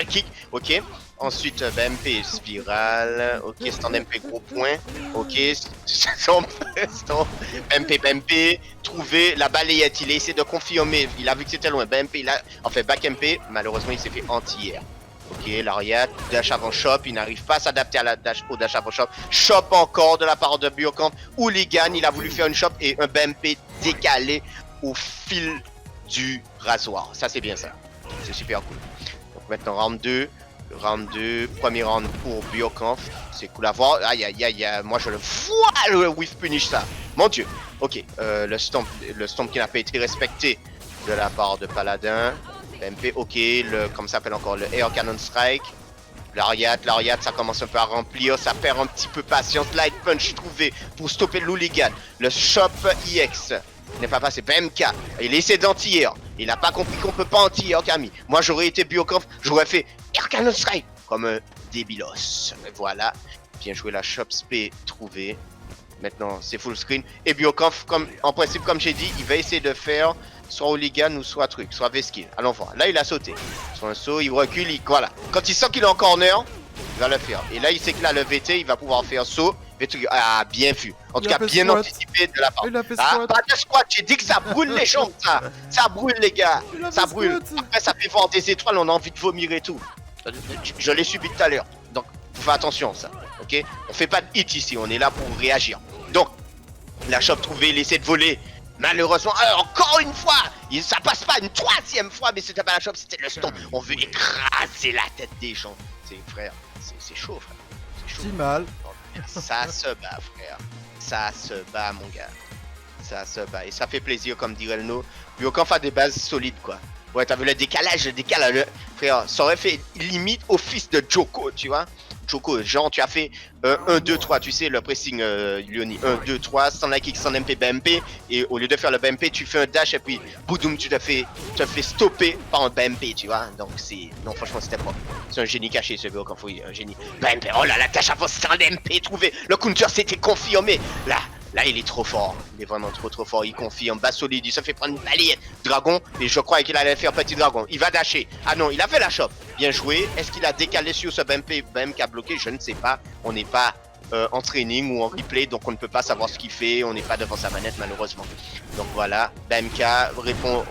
Kick. Ok. Ensuite, BMP, spirale. Ok, stand MP, gros point. Ok, BMP, trouvé la balayette. Il a essayé de confirmer. Il a vu que c'était loin. BMP, back MP. Malheureusement, il s'est fait anti-air. Ok, Lariat, dash avant shop. Il n'arrive pas à s'adapter au dash avant shop. Shop encore de la part de Burkampf. Hooligan, il a voulu faire une shop et un BMP décalé au fil du rasoir. Ça, c'est bien ça. C'est super cool. Donc maintenant, round 2. Round 2, premier round pour Burkampf. C'est cool à voir. Aïe. Moi, je le vois le whiff punish ça. Mon dieu. Ok, le stomp qui n'a pas été respecté de la part de Paladin. MP, ok, comme ça s'appelle encore le Air Cannon Strike. Lariat, ça commence un peu à remplir, ça perd un petit peu patience. Light Punch trouvé pour stopper l'hooligan. Le Shop EX n'est pas passé. BMK, il essaie d'anti-air. Il n'a pas compris qu'on peut pas anti-air, Camille. Moi, j'aurais été Burkampf, j'aurais fait Air Cannon Strike comme un débilos. Voilà, bien joué, la Shop SP trouvée. Maintenant, c'est full screen. Et Burkampf, en principe, comme j'ai dit, il va essayer de faire soit Hooligan ou soit truc, soit V-skill. Allons voir. Là, il a sauté. Sur un saut, il recule, voilà. Quand il sent qu'il est en corner, il va le faire. Et là, il sait que là, le VT, il va pouvoir faire saut. Ah, bien vu. En tout cas, bien anticipé de la part. Pas de squat, j'ai dit que ça brûle les jambes, ça. Ça brûle, les gars. Ça brûle. Après, ça fait voir des étoiles, on a envie de vomir et tout. Je l'ai subi tout à l'heure. Donc, fais attention, ça. Ok? On fait pas de hit ici, on est là pour réagir. Donc, la shop trouvée, il essaie de voler. Malheureusement, encore une fois, ça passe pas une 3e fois, mais c'était pas la shop, c'était le stomp. On veut écraser la tête des gens. C'est frère, c'est chaud, frère. C'est chaud. Si mal. Ça se bat, frère. Ça se bat, mon gars. Ça se bat. Et ça fait plaisir, comme dirait le no. Bioconf a des bases solides, quoi. Ouais, t'as vu le décalage, frère, ça aurait fait limite office de Joko, tu vois. Joko, genre tu as fait 1, 2, 3, tu sais, le pressing Lyoni, 1, 2, 3, sans la kick, sans MP, BMP, et au lieu de faire le BMP, tu fais un dash, et puis, boudoum, tu te fais stopper par un BMP, tu vois. Donc c'est, non, franchement, c'était propre. C'est un génie caché, ce gars, quand faut un génie. BMP, oh là là, dash avant, sans MP, trouvé, le counter s'était confirmé, Là, il est trop fort. Il est vraiment trop fort. Il confirme. Bas solide. Il se fait prendre une balayette. Dragon. Et je croyais qu'il allait faire petit dragon. Il va dasher. Ah non, il a fait la chope. Bien joué. Est-ce qu'il a décalé sur ce BMP qui a bloqué? Je ne sais pas. On n'est pas en training ou en replay. Donc on ne peut pas savoir ce qu'il fait. On n'est pas devant sa manette malheureusement. Donc voilà. BMK.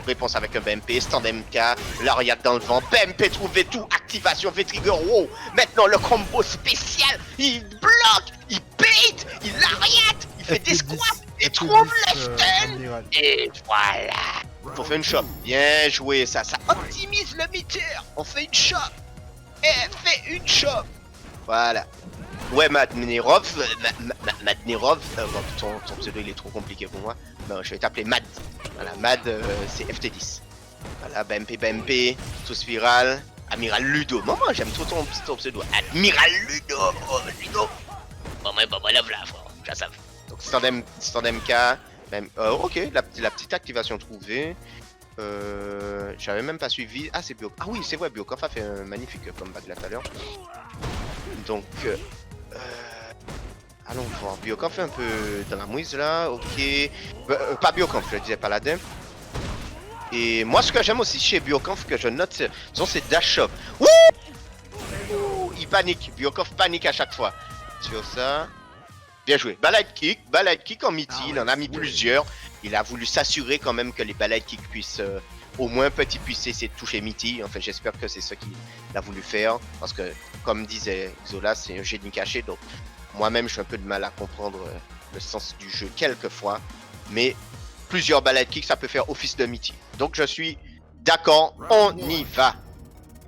Réponse avec un BMP. Stand MK. Lariat dans le vent. BMP trouvé tout. Activation V-Trigger. Wow. Maintenant le combo spécial. Il bloque. Il bait. Il lariat. Il fait des squats. Il trouve le stun. Et voilà. Faut faire une shop. Bien joué ça. Ça optimise le meter. On fait une shop. Et fait une shop. Voilà. Ouais, Madnerov, ton pseudo il est trop compliqué pour moi. Non, je vais t'appeler Mad. Voilà, Mad, c'est FT10. Voilà, BMP, tout spiral. Amiral Ludo. Maman, j'aime trop ton pseudo. Admiral Ludo, oh, Ludo. Bon, mais bon, là, frère, je savais. Donc, stand MK. Ok, la petite activation trouvée. J'avais même pas suivi. Ah, c'est Bio. Ah oui, c'est vrai, Bioconf a fait un magnifique comeback là tout à l'heure. Donc, allons voir. Bioconf est un peu dans la mouise là, ok. Pas Bioconf, je disais Paladin. Et moi, ce que j'aime aussi chez Bioconf, que je note, sont ses dash shop. Ouh, il panique. Bioconf panique à chaque fois. Sur ça. Bien joué. Balade kick en midi, il en a mis plusieurs. Il a voulu s'assurer quand même que les balade kick puissent au moins petit puisse essayer de toucher Mitty. Enfin, j'espère que c'est ce qu'il a voulu faire. Parce que, comme disait Zola, c'est un génie caché. Donc, moi-même, j'ai un peu de mal à comprendre le sens du jeu quelquefois. Mais plusieurs balade kicks, ça peut faire office de Mitty. Donc, je suis d'accord. On y va.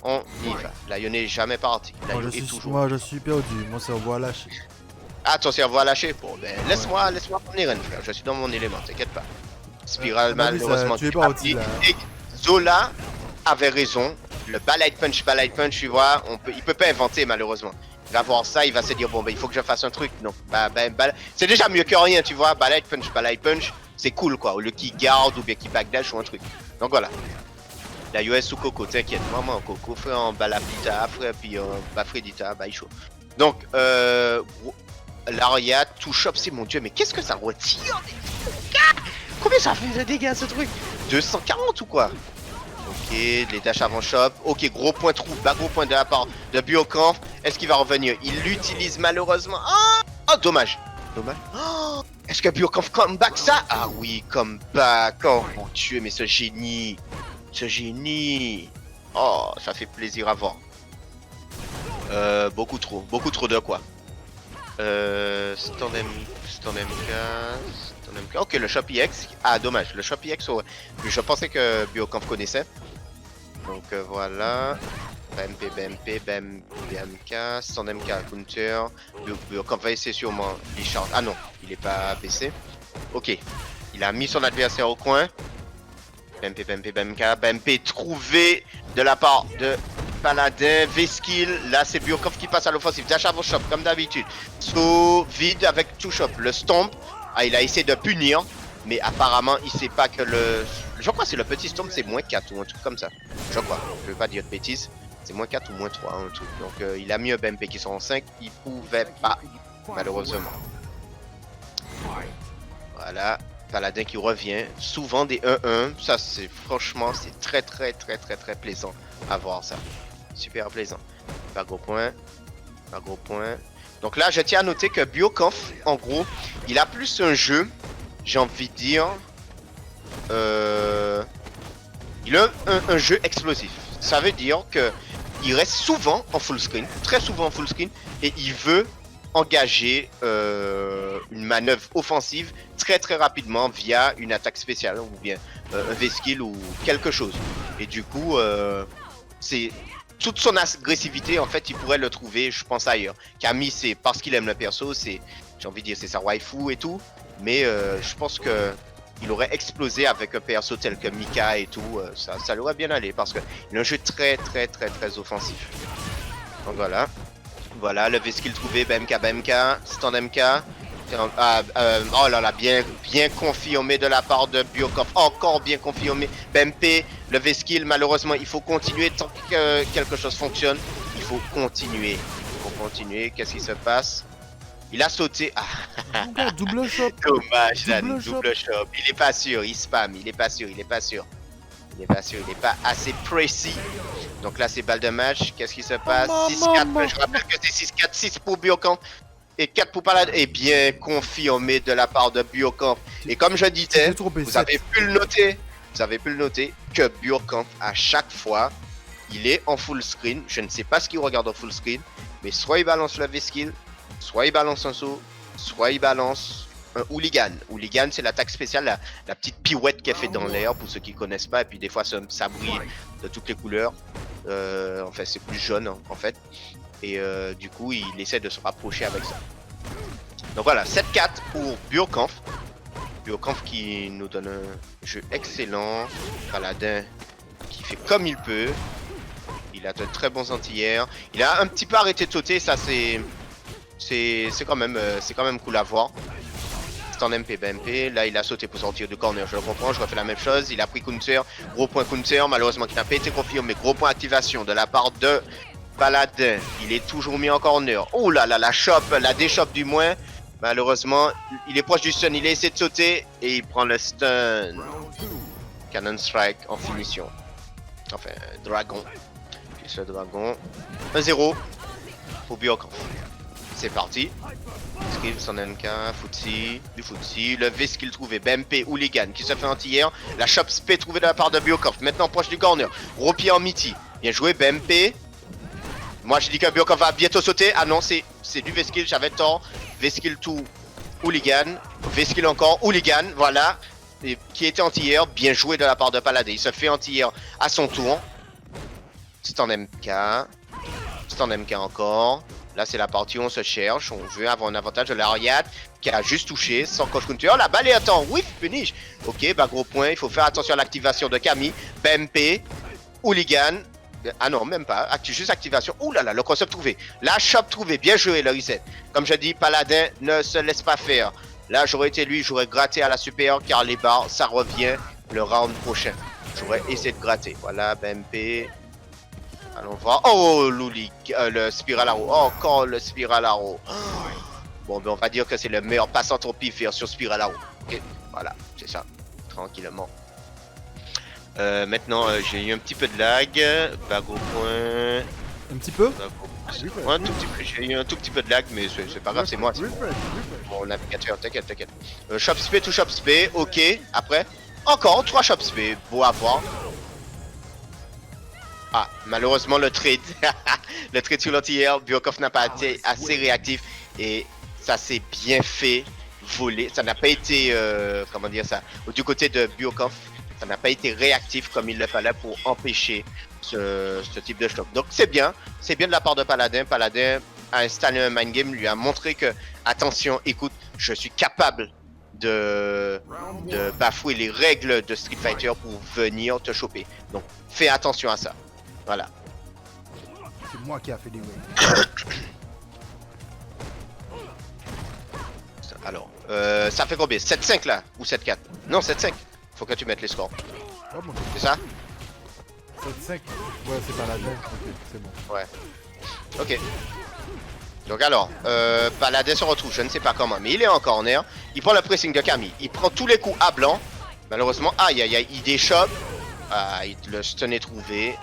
On y va. Lion n'est jamais parti. Lion est toujours. Moi, je suis perdu. Mon cerveau a lâché. Ah, ton cerveau a lâché. Bon, ben, laisse-moi prendre une frère. Je suis dans mon élément, t'inquiète pas. Spiral, malheureusement, tu es parti, là. Et Zola avait raison. Le balade punch, tu vois, il peut pas inventer, malheureusement. Il va voir ça, il va se dire, bon, ben, il faut que je fasse un truc. Donc, c'est déjà mieux que rien, tu vois. Balade punch, c'est cool, quoi. Ou le qui garde, ou bien qui backdash, ou un truc. Donc, voilà. La US ou Coco, t'inquiète. Maman, Coco, fait en balapita, après, puis Bafredita, il chaud. Donc, Lariat, tout shop, c'est mon dieu, mais qu'est-ce que ça retire? Combien ça fait de dégâts ce truc? 240 ou quoi? Ok, les dash avant shop. Ok, gros point trou, gros point de la part de Bioconf. Est-ce qu'il va revenir? Il l'utilise malheureusement. Oh, dommage. Oh, est-ce que Bioconf comeback ça? Ah oui, comeback. Oh mon dieu, mais ce génie. Oh, ça fait plaisir à voir. Beaucoup trop de quoi? Stand MK. Ok, le Shop EX. Ah, dommage. Le Shop EX, ouais. Je pensais que Bioconf connaissait. Donc voilà. BMP, BMK. Stand MK, counter. Bioconf va essayer sûrement. Ah non, il est pas baissé. Ok. Il a mis son adversaire au coin. BMP, BMP trouvé de la part de Paladin, V-Skill, là c'est Bioconf qui passe à l'offensive, dash avant shop comme d'habitude. So, vide avec tout shop, le stomp, il a essayé de punir, mais apparemment il sait pas que je crois que c'est le petit stomp, c'est moins 4 ou un truc comme ça. Je crois, je veux pas dire de bêtises, c'est moins 4 ou moins 3, un truc. Donc il a mis un BMP qui sont en 5, il pouvait pas, malheureusement. Voilà. Paladin qui revient, souvent des 1-1, ça c'est franchement c'est très plaisant à voir ça, super plaisant. Pas gros point. Donc là je tiens à noter que Bioconf en gros il a plus un jeu, j'ai envie de dire, il a un jeu explosif, ça veut dire que il reste souvent en full screen, très souvent en full screen, et il veut engager une manœuvre offensive très rapidement via une attaque spéciale ou bien un V-skill ou quelque chose. Et du coup, c'est toute son agressivité en fait, il pourrait le trouver, je pense ailleurs. Camille, c'est parce qu'il aime le perso, c'est, j'ai envie de dire, c'est sa waifu et tout. Mais je pense que il aurait explosé avec un perso tel que Mika et tout, ça lui aurait bien allé parce que il a un jeu très offensif. Donc voilà. Voilà, le V-skill trouvé, BMK, stand MK. Oh là là, bien confirmé de la part de Biokov, encore bien confirmé. BMP, le V-skill, malheureusement, il faut continuer tant que quelque chose fonctionne. Il faut continuer. Qu'est-ce qui se passe? Il a sauté. Ah. Double shot. Dommage, double shot. Il est pas sûr, il spam, il est pas sûr. Il est pas assez précis. Donc là, c'est balle de match. Qu'est-ce qui se passe? 6-4. Je rappelle que c'est 6-4, 6 pour Biocamp et 4 pour Paladin. Et bien confirmé de la part de Biocamp. Et comme je disais, vous avez pu le noter que Biocamp, à chaque fois, il est en full screen. Je ne sais pas ce qu'il regarde en full screen, mais soit il balance le V-skill, soit il balance un saut, soit il balance un hooligan. Hooligan, c'est l'attaque spéciale, la petite pirouette qu'elle fait dans l'air, pour ceux qui connaissent pas. Et puis des fois, ça brille de toutes les couleurs. En fait, c'est plus jaune en fait. Et du coup, il essaie de se rapprocher avec ça. Donc voilà, 7-4 pour Biocamp. Biocamp qui nous donne un jeu excellent. Paladin qui fait comme il peut. Il a de très bons anti-air. Il a un petit peu arrêté de sauter, ça c'est quand même cool à voir. En MP, BMP, là il a sauté pour sortir du corner, je le comprends, je refais la même chose, il a pris counter, gros point counter, malheureusement qui n'a pas été confirmé, gros point activation de la part de Paladin, il est toujours mis en corner. Oh là là, la déchoppe du moins, malheureusement, il est proche du stun, il a essayé de sauter et il prend le stun. Cannon Strike en finition. Enfin, dragon. Puis le dragon. 1-0 pour Biocamp. C'est parti. Skill, son NK, Footsie, du Footsie, le V-skill trouvé, BMP, Hooligan qui se fait anti-air, la Chop Spé trouvée de la part de Biocamp, maintenant proche du corner, gros pied en miti, bien joué BMP. Moi je dis que Biocamp va bientôt sauter, ah non c'est du V-skill, j'avais tort, V-skill tout, Hooligan, V-skill encore, Hooligan, voilà, et, qui était anti-air, bien joué de la part de Paladin, il se fait anti-air à son tour, stand MK encore. Là, c'est la partie où on se cherche. On veut avoir un avantage de l'Ariat qui a juste touché sans coach counter. Oh, la balle est à temps. Oui, finish. Ok, bah gros point. Il faut faire attention à l'activation de Camille. BMP. Hooligan. Ah non, même pas. Juste activation. Ouh là là, le concept trouvé. La shop trouvé. Bien joué, le reset. Comme je dis, Paladin ne se laisse pas faire. Là, j'aurais été lui. J'aurais gratté à la supérieure car les barres, ça revient le round prochain. J'aurais essayé de gratter. Voilà, BMP. Allons voir. Oh, le Spiral Arrow. Oh, encore le Spiral Arrow. Bon, ben on va dire que c'est le meilleur passant au pif sur Spiral Arrow. Ok, voilà, c'est ça. Tranquillement. Maintenant, j'ai eu un petit peu de lag. Bague au point. Un petit peu? Ouais, un tout petit peu. J'ai eu un tout petit peu de lag, mais c'est pas grave, c'est moi. Bon, navigateur, t'inquiète. Shop Spé to Shop Spé. Ok, après. Encore 3 Shop Spé. Beau à voir. Ah, malheureusement le trade, le trade sur l'anti-air, Biocamp n'a pas été assez réactif et ça s'est bien fait voler. Ça n'a pas été, comment dire ça, du côté de Biocamp, ça n'a pas été réactif comme il le fallait pour empêcher ce type de choc. Donc c'est bien de la part de Paladin. Paladin a installé un mind game, lui a montré que, attention, écoute, je suis capable de bafouer les règles de Street Fighter pour venir te choper. Donc fais attention à ça. Voilà. C'est moi qui a fait des waves. Alors, ça fait combien? 7-5 là? Ou 7-4? Non, 7-5. Faut que tu mettes les scores. Oh, bon. C'est ça? 7-5. Ouais, c'est pas la même. Ok, c'est bon. Ouais. Ok. Donc alors, Paladin se retrouve, je ne sais pas comment, mais il est en corner. Il prend le pressing de Camille. Il prend tous les coups à blanc. Malheureusement, aïe aïe aïe, il déchoppe. Ah, le stun est trouvé.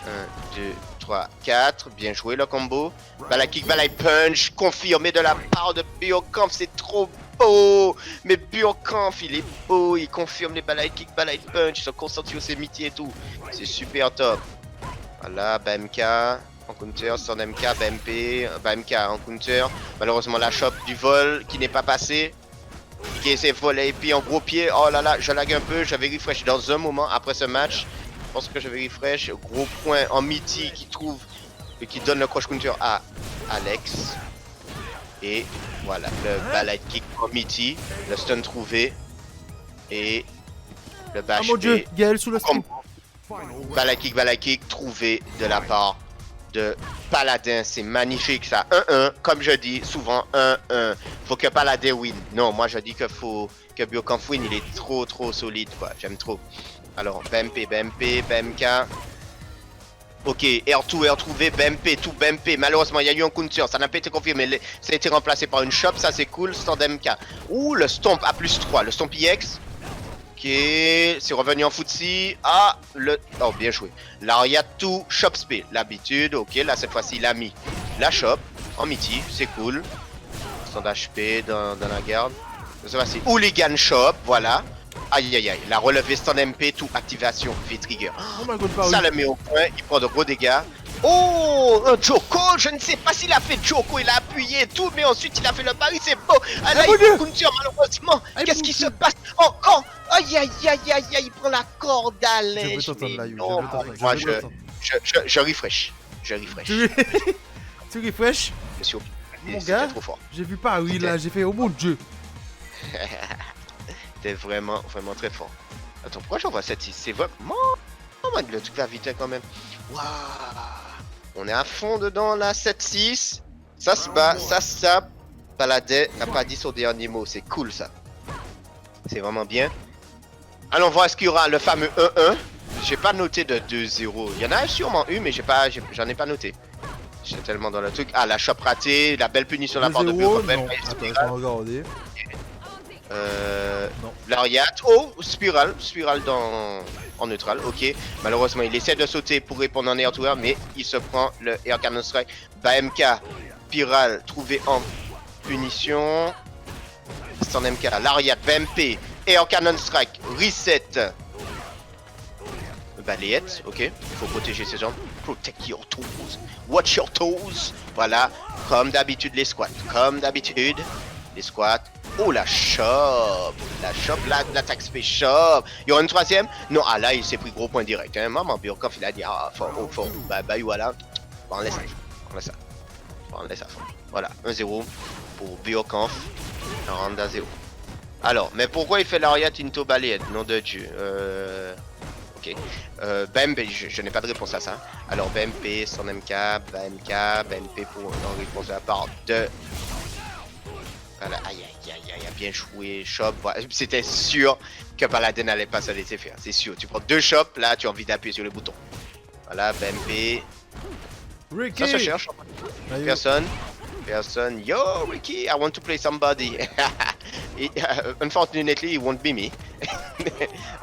1, 2, 3, 4. Bien joué le combo. Balai kick, balai punch. Confirmé de la part de Biocamp. C'est trop beau. Mais Biocamp, il est beau. Il confirme les balai kick, balai punch. Il se concentre sur ses mythiers et tout. C'est super top. Voilà, BMK. En counter, son MK, BMP. BMK en counter. Malheureusement, la chope du vol qui n'est pas passée. Qui essaie de voler. Et puis en gros pied. Oh là là, je lag un peu. J'avais refresh dans un moment après ce match. Je pense que je vais refresh. Gros point en midi qui trouve et qui donne le crush counter à Alex. Et voilà, le balai kick en midi, le stun trouvé. Et Le bash Ah mon dieu, Gaël sous le stream. Balakick, trouvé de la part de Paladin. C'est magnifique ça. 1-1, comme je dis souvent, 1-1. Faut que Paladin win. Non, moi je dis que faut que Bioconf win. Il est trop solide, quoi. J'aime trop. Alors, BMP, BMK. Ok, R2 trouvé, BMP, tout BMP. Malheureusement, il y a eu un counter. Ça n'a pas été confirmé. Ça a été remplacé par une shop. Ça, c'est cool. Stand MK. Ouh, le Stomp à +3. Le Stomp EX. Ok, c'est revenu en footsie. Ah, le... Oh, bien joué. Lariat tout, shop spé. L'habitude, ok, là, cette fois-ci, il a mis la shop en midi, c'est cool. Stand HP dans la garde. Ça va, c'est Hooligan shop, voilà. Aïe, la relevée stand MP, tout, activation, V-trigger. Oh my god, ça le met au point, il prend de gros dégâts. Oh, un Joko, je ne sais pas s'il a fait Joko, il a appuyé tout, mais ensuite il a fait le pari, c'est beau. Ah là, il fait counter, malheureusement. Qu'est-ce qui se passe encore? Aïe, il prend la corde à l'aise. Je veux t'entendre là, You. Moi, je refresh. Tu refresh? Monsieur, mon gars, trop fort. j'ai vu pas, oui, là, j'ai fait, oh mon dieu. T'es vraiment très fort. Attends, pourquoi j'envoie cette 6? C'est vraiment... Oh, le truc va vite quand même. Waouh. On est à fond dedans là, 7-6. Ça se bat, ça se tape. Paladin n'a pas dit son dernier mot, c'est cool ça. C'est vraiment bien. Allons voir ce qu'il y aura le fameux 1-1. J'ai pas noté de 2-0. Il y en a sûrement eu, mais j'en ai pas noté. J'étais tellement dans le truc. Ah, la shop ratée, la belle punition de la part de Bio. Attends, je vais regarder. Lariat. Oh, Spiral en neutral, ok. Malheureusement, il essaie de sauter pour répondre en air to air, mais il se prend le Air Cannon Strike. BMK, Spiral trouvé en punition. Stand MK, Lariat, BMP, Air Cannon Strike, Reset. Balayette, ok. Il faut protéger ses jambes. Protect your toes. Watch your toes. Voilà. Comme d'habitude, les squats. Comme d'habitude, les squats. Oh, la shop. La shop, l'attaque spé-shop. Il y aura une troisième? Non, ah là, il s'est pris gros point direct. Hein. Maman, Bioconf, il a dit, ah, fort. Bah, voilà. On laisse ça. On laisse ça. Voilà, 1-0 pour Bioconf. Un round à 0. Alors, mais pourquoi il fait l'Ariat into Balayette? Nom de Dieu. Ok. BMP, je n'ai pas de réponse à ça. Alors, BMP, son MK, BMP pour en réponse de la part de... Voilà, aïe, bien joué, shop. Voilà. C'était sûr que Paladin n'allait pas se laisser faire, c'est sûr. Tu prends deux shops, là, tu as envie d'appuyer sur le bouton. Voilà, BMP. Ricky. Ça se cherche. Personne. Yo, Ricky, I want to play somebody. Unfortunately, it won't be me.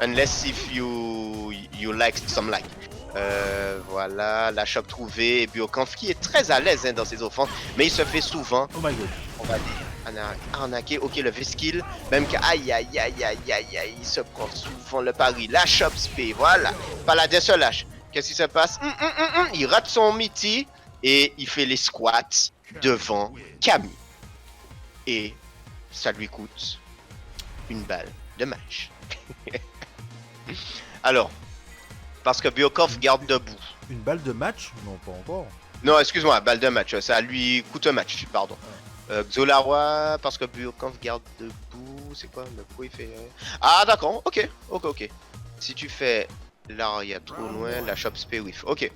Unless if you like some like. Voilà, la shop trouvée. Et Bioconf qui est très à l'aise dans ses offenses, mais il se fait souvent. Oh my god. On va dire arnaqué. Ok, le V-skill. Même que aïe, il se prend souvent le pari. La shop spé, voilà. Paladin se lâche. Qu'est-ce qui se passe? Il rate son miti et il fait les squats devant Camille. Et ça lui coûte une balle de match. Alors, parce que Bioconf garde debout. Une balle de match? Non, pas encore. Non, excuse-moi, balle de match. Ça lui coûte un match, pardon. Xolarois, parce que Bioconf garde debout. C'est quoi le coup il fait? Ah, d'accord, ok. Si tu fais là, il y a trop loin, la shop spé whiff. Ok.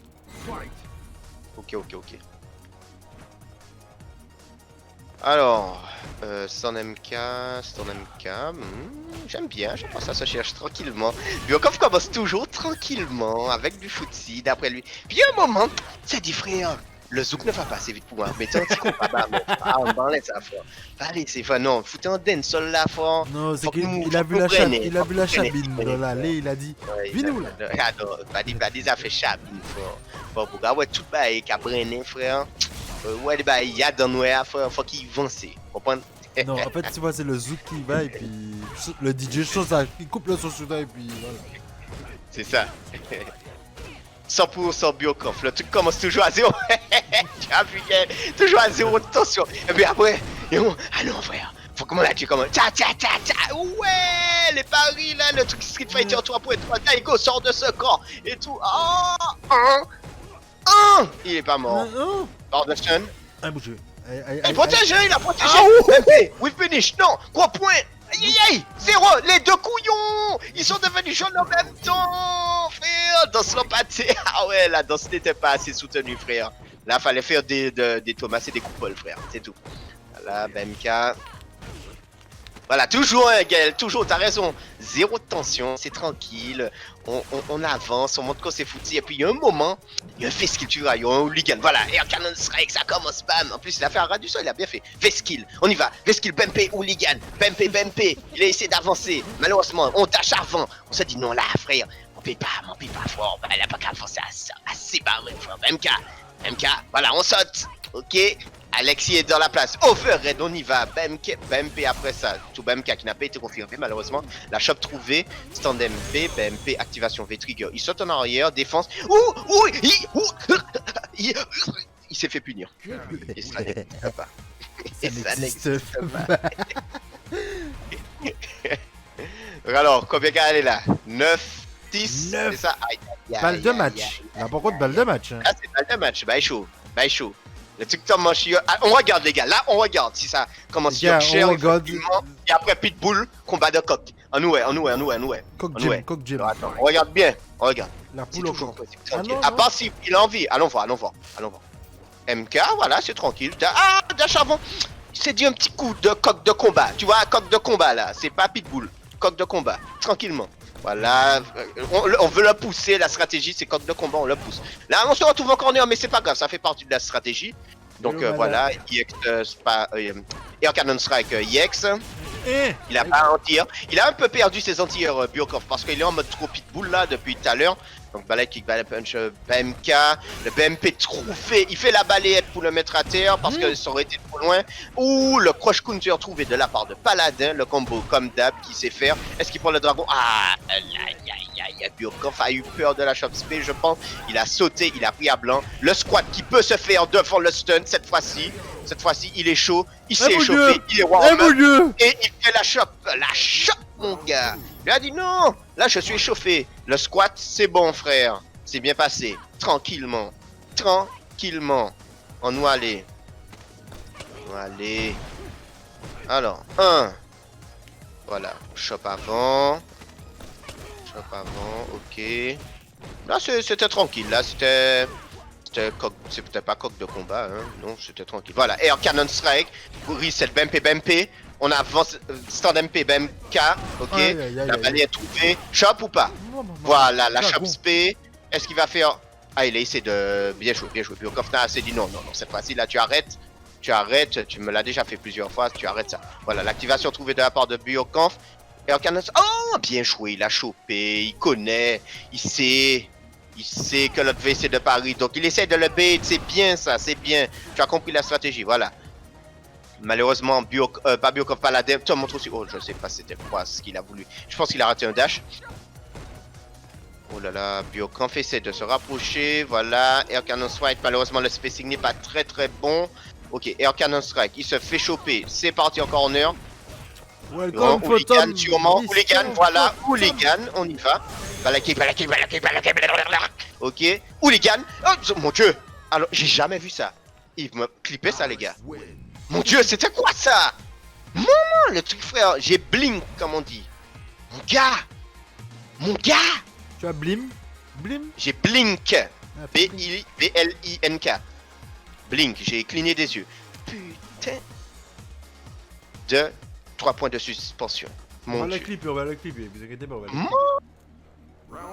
Alors, Stand MK, j'aime bien, je pense que ça se cherche tranquillement. Bioconf commence toujours tranquillement, avec du footsie, d'après lui. Puis un moment, ça dit frère, le zouk ne va pas assez vite pour moi, mais t'es un petit coup, on va laisser ça fort. Allez, c'est pas, non, foutez en den, sol là fort. Non, c'est qu'il a vu la chabine dans l'allée, il a dit, viens-nous là. Ah non, pas dit ça fait chabine fort. Bon, pour gars, ouais, tout bas et qu'à brené, frère. Ouais, bah, il y a dans nous, faut qu'il avance, comprends? Non, en fait, tu vois, c'est le zouk qui va et puis le DJ chose, il coupe le son soudain et puis voilà. C'est ça. 100% Bioconf, le truc commence toujours à 0. Tu as vu, toujours à 0 de tension. Et puis après, ah non, frère, faut comment là, tu commences. Tcha. Ouais, les paris là, le truc Street Fighter 3.3, Taiko sort de ce camp et tout. Il est pas mort. Hors de stun. Un bout de jeu. Il protège, il a protégé. We finish, non, gros point. Aïe, 0, les deux couillons. Ils sont devenus du jaune en même temps, frère. Danse l'empathé. Ah ouais, la danse n'était pas assez soutenue, frère. Là, fallait faire des Thomas et des coupoles, frère. C'est tout. Voilà, BMK. Voilà, toujours, hein, Gaël, toujours, t'as raison. Zéro de tension, c'est tranquille. On avance, on montre qu'on s'est foutu. Et puis, il y a un moment, il y a un Veskill, tu vois, il y a un hooligan. Voilà, Air Cannon Strike, ça commence, bam. En plus, il a fait un rat du sol, il a bien fait. Veskill, on y va. Veskill, Bempe, hooligan. Bempe. Il a essayé d'avancer. Malheureusement, on tâche avant. On s'est dit, non, là, frère, on peut pas fort. Il a pas qu'à avancer assez bas, frère. MK, voilà, on saute. Ok. Alexis est dans la place. Overhead, on y va. BMP après ça. Tout BMK qui n'a pas été confirmé malheureusement. La shop trouvée. Stand MP. BMP, activation V-Trigger. Il saute en arrière. Défense. Il s'est fait punir. Et ça n'existe pas. Et ça n'existe pas. Alors, combien qu'elle est là 9, 10. 9. C'est ça. Balle de match. Là, par contre, balle de match. Ah, c'est balle de match. Bye chaud. Le TikTok mange. On regarde les gars, là on regarde si ça commence Yorkshire, et après Pitbull, combat de coq. On nous est. Coq Jim. Attends, on regarde bien, on regarde. La poule au camp. À part s'il a envie, allons voir. MK, voilà, c'est tranquille. Ah, Dash avant, c'est dit un petit coup de coq de combat. Tu vois, coq de combat là, c'est pas Pitbull, coq de combat, tranquillement. Voilà, on veut le pousser, la stratégie c'est coq de combat, on le pousse. Là on se retrouve en corner mais c'est pas grave, ça fait partie de la stratégie. Donc voilà, Air Cannon Strike EX. Il a pas anti-air. Il a un peu perdu ses anti-air Biokov parce qu'il est en mode trop pitbull là depuis tout à l'heure. Donc balai kick, balai punch, BMK. Le BMP trouvé. Il fait la balayette pour le mettre à terre parce que ça aurait été trop loin. Ouh, le crush counter trouvé de la part de Paladin. Le combo comme d'hab qui sait faire. Est-ce qu'il prend le dragon? Ah, Biokov a eu peur de la chop spé, je pense. Il a sauté, il a pris à blanc. Le squat qui peut se faire devant le stun cette fois-ci. Cette fois-ci, il est chaud. Il s'est échauffé. Il est warm. Et il fait la chop. La chop, mon gars. Il a dit non. Là, je suis échauffé. Le squat, c'est bon, frère. C'est bien passé. Tranquillement. On doit aller. Alors, 1. Voilà. Chop avant. Ok. Là, c'était tranquille. Là, c'était pas coq de combat, hein. Non, c'était tranquille. Voilà, Air Cannon Strike, reset BMP, on avance, stand MP, BMK, ok, la balle est trouvée, chop ou pas? Voilà, la chop spé, est-ce qu'il va faire? Ah, il a essayé de... Bien joué, Biokov n'a assez dit non, cette fois-ci, là, tu arrêtes, tu me l'as déjà fait plusieurs fois, tu arrêtes ça. Voilà, l'activation trouvée de la part de Biokov, Air Cannon, oh, bien joué, il a chopé, il connaît, il sait que l'autre VC de Paris, donc il essaie de le bait, c'est bien ça, c'est bien. Tu as compris la stratégie, voilà. Malheureusement, pas Biokov, Paladin, te montre aussi. Oh, je sais pas c'était quoi ce qu'il a voulu. Je pense qu'il a raté un dash. Oh là là, Biokov essaie de se rapprocher, voilà. Air Cannon Strike, malheureusement le spacing n'est pas très bon. Ok, Air Cannon Strike, il se fait choper, c'est parti en corner. Hooligan, sûrement, Hooligan, voilà, Hooligan, on y va. Balaki. Ok, Hooligan. Oh mon dieu. Alors, j'ai jamais vu ça. Il me clippait ça, les gars. Mon dieu, c'était quoi ça? Maman, le truc, frère. J'ai blink, comme on dit. Mon gars. Tu as blim? J'ai blink. B-L-I-N-K. Blink, j'ai cligné des yeux. Putain. 3 points de suspension. On va la clipper, vous inquiétez pas, on va la clipper.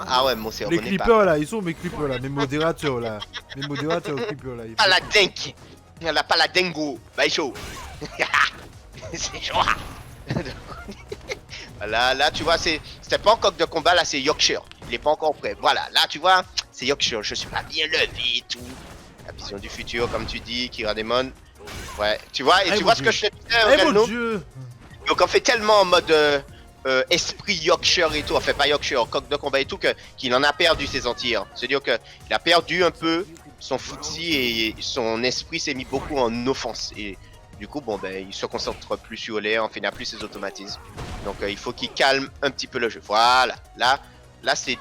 Ah ouais, mon cerveau. Les clippers là, ils sont mes clippers là, mes modérateurs là. Les modérateurs clippers là. Pas la dingue. Pas la dingo. Bah chaud. C'est chaud. Voilà, là tu vois, c'était pas encore de combat, là c'est Yorkshire. Il est pas encore prêt. Voilà, là tu vois, c'est Yorkshire. Je suis pas bien levé et tout. La vision du futur, comme tu dis, Kira Demon. Ouais, tu vois, et tu vois ce que je te disais, mon dieu. Donc on fait tellement en mode esprit Yorkshire et tout, enfin pas Yorkshire, coq de combat et tout, qu'il en a perdu ses anti-airs. C'est-à-dire qu'il a perdu un peu son footsie et son esprit s'est mis beaucoup en offense. Et du coup, bon ben, il se concentre plus sur l'air, enfin il n'a plus ses automatismes. Donc il faut qu'il calme un petit peu le jeu. Voilà, là c'est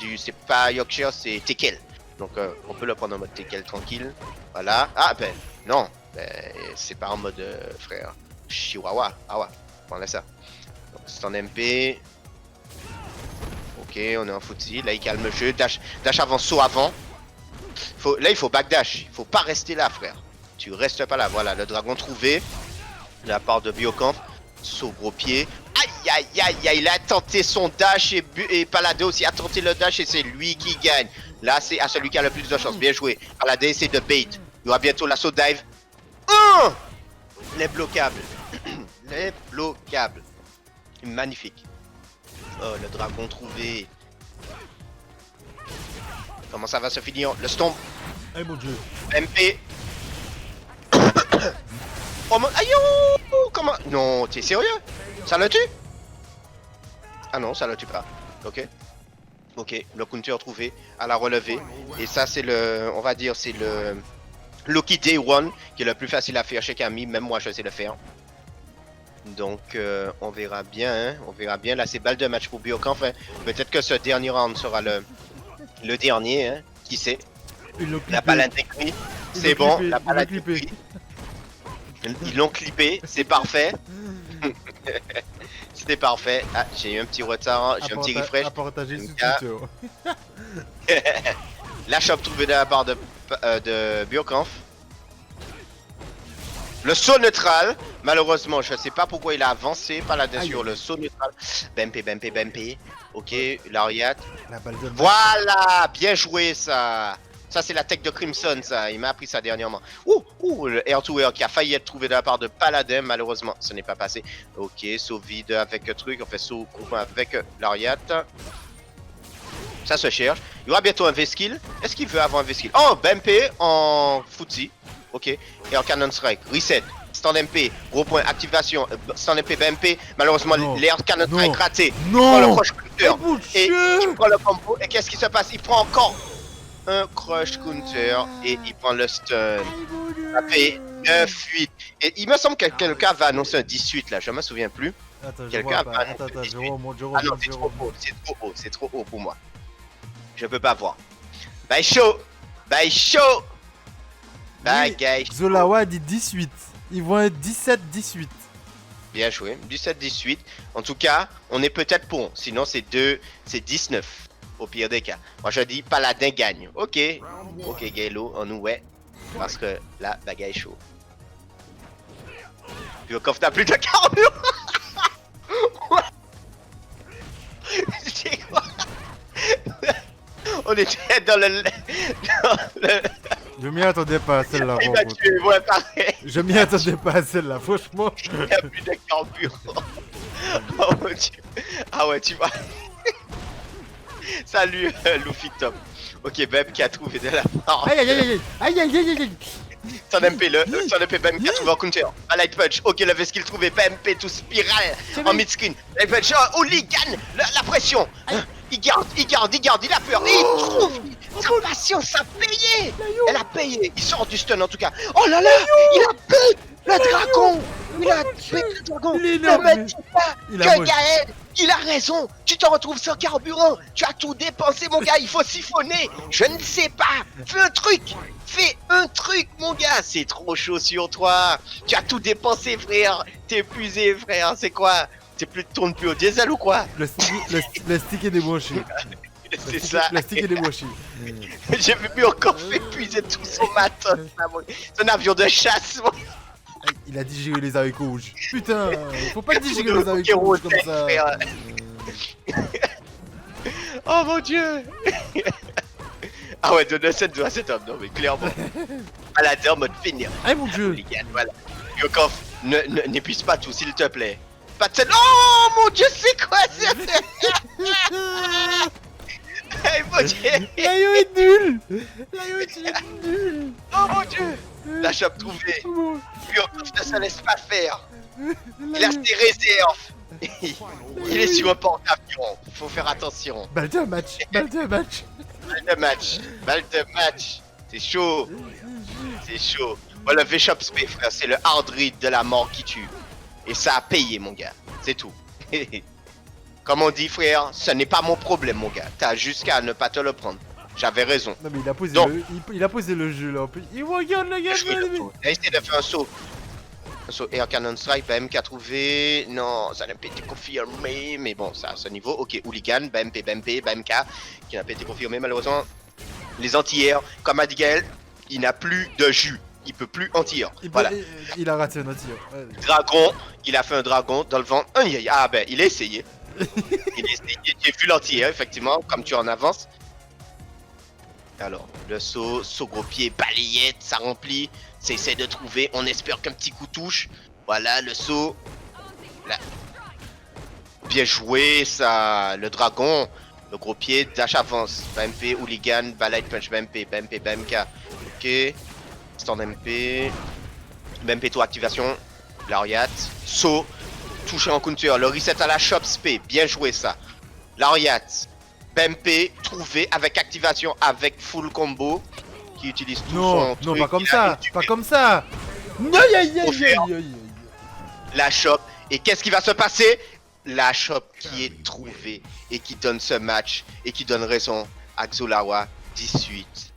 pas Yorkshire, c'est Tekel. Donc on peut le prendre en mode Tekel tranquille. Voilà. Ah ben non, ben, c'est pas en mode frère Chihuahua. Ah ouais, prends ça. Donc c'est en MP. Ok, Ok, on est en footsie. Là, il calme le jeu. Dash avant, saut avant. Là, il faut backdash. Il faut pas rester là, frère. Tu restes pas là. Voilà, le dragon trouvé. De la part de Biocamp. Saut gros pied. Aïe, aïe, aïe, aïe. Il a tenté son dash et Paladin aussi a tenté le dash et c'est lui qui gagne. Là, c'est à celui qui a le plus de chance. Bien joué. Paladin, c'est de bait. Il y aura bientôt l'assaut dive. Les bloquables. Les bloquables. Magnifique. Oh, le dragon trouvé. Comment ça va se finir? Le stomp. Eh mon dieu. MP. Oh mon... Aïe, comment... Non, t'es sérieux? Ça le tue? Ah non, ça le tue pas. Ok. Ok, le counter trouvé à la relevée. Et ça, c'est le... On va dire, c'est le... Lucky Day One, qui est le plus facile à faire chez Camille. Même moi, je sais le faire. Donc, on verra bien. Hein. On verra bien. Là, c'est balle de match pour Biocamp. Enfin, peut-être que ce dernier round sera le dernier. Hein. Qui sait? La balade écrit. C'est bon. La balade écrit. Ils l'ont clippé. C'est parfait. C'était parfait. Ah, j'ai eu un petit retard. J'ai un petit refresh. À partager sur Twitter. La shop trouvée de la part de Biocamp. Le saut neutral, malheureusement, je sais pas pourquoi il a avancé par là sur le saut neutral. BMP. Ok, Lariat. Voilà, bien joué ça. Ça c'est la tech de Crimson, ça. Il m'a appris ça dernièrement. Le air-to-air qui a failli être trouvé de la part de Paladin, malheureusement, ce n'est pas passé. Ok, saut vide avec truc, on fait saut groupement avec Lariat. Ça se cherche. Il y aura bientôt un V-skill. Est-ce qu'il veut avoir un V-skill? Oh, BMP en footsie. Ok, et en Cannon Strike, reset, stand MP, gros point, activation, stand MP, BMP, malheureusement l'air Cannon Strike raté, il prend le crush counter, et il prend le combo, et qu'est-ce qui se passe? Il prend encore un crush counter, et il prend le stun, ça fait 9-8, et il me semble que quelqu'un va annoncer un 18 là, je me souviens plus. Quelqu'un va annoncer un 18. Ah non, c'est trop haut pour moi, je peux pas voir. Bye show. Bye guys. Zolawa dit 18. Ils vont être 17-18. Bien joué. 17-18. En tout cas, on est peut-être bon. Sinon, c'est 19. Au pire des cas. Moi, je dis Paladin gagne. Ok. Ok, Galo, on nous ouais. Parce que là, bagaille est chaud. Puis au coffre, t'as plus de carburant. C'est quoi? On était dans le... Je m'y attendais pas à celle-là. Il m'a tué, ouais, pareil. Je m'y attendais pas à celle-là, franchement. Il n'y a plus de carburant. Oh mon dieu. Ah ouais, tu vois. Salut, Luffy Top. Ok, Beb qui a trouvé de la part. Aïe. Son MP, son MP Bem qui a trouvé en counter. Un light punch. Ok, le skill trouvé. BMP tout spirale en mid-screen. Light punch. Oh, Oli gagne la pression. Il garde, il a peur. Et il trouve. Sa patience a payé. Elle a payé. Il sort du stun en tout cas. Oh là là, il a payé le dragon. Il a payé le dragon. Ne me dis pas que Gaël, il a raison. Tu te retrouves sans carburant. Tu as tout dépensé, mon gars. Il faut siphonner. Je ne sais pas. Fais un truc, mon gars. C'est trop chaud sur toi. Tu as tout dépensé, frère. T'es épuisé, frère. C'est quoi? Tourne plus au diesel ou quoi? Le stick est débranché. C'est ça. Le stick est débranché. J'ai vu encore fait épuiser tout son matos. Son avion de chasse. Il a digéré les haricots rouges. Putain, faut pas digérer les haricots rouges comme ça. Oh mon dieu. Ah ouais, Donaldson doit cet homme, non mais clairement. Paladin en mode finir. Ah mon dieu. Voilà. Yokov, n'épuise pas tout s'il te plaît. Pas de... Oh mon dieu, c'est quoi ça? Hey mon dieu. Layo est nul. Layo est nul. Oh mon dieu. La chope trouvée. Yokov ne se laisse pas faire. Il a ses réserves. Il est sur un porte-avions. Faut faire attention. Balle de match. Balle de match. C'est chaud. Voilà, le V-Shop Spé, frère, c'est le hard read de la mort qui tue. Et ça a payé, mon gars. C'est tout. Comme on dit, frère, ce n'est pas mon problème, mon gars. T'as jusqu'à ne pas te le prendre. J'avais raison. Non, mais il a posé, il a posé le jeu là. Il regarde le gars. Il a essayé de faire un saut. So, Air Cannon Strike, BMK a trouvé. Non, ça n'a pas été confirmé. Mais bon, ça à ce niveau. Ok, Hooligan, BMK, qui n'a pas été confirmé malheureusement. Les anti-air, comme a dit Gaël, il n'a plus de jus. Il peut plus anti-air. Voilà. Il a raté un anti-air. Ouais. Dragon, il a fait un dragon dans le vent. Ah ben, il a essayé. J'ai vu l'anti-air, effectivement, comme tu en avances. Alors, le saut gros pied, balayette, ça remplit. Ça essaie de trouver, on espère qu'un petit coup touche. Voilà, le saut. Là. Bien joué, ça. Le dragon, le gros pied, dash avance. BMP, Hooligan, Balade Punch, BMP, BMK. Ok. Stand MP. BMP tout activation. Lariat. Saut. Touché en counter. Le reset à la shop spé. Bien joué ça. Lariat. BMP trouvé avec activation, avec full combo. Qui utilise tout son truc. Non, pas comme ça. Pas comme ça. La shop. Et qu'est-ce qui va se passer? La shop qui est trouvée et qui donne ce match et qui donne raison à Xolawa 18.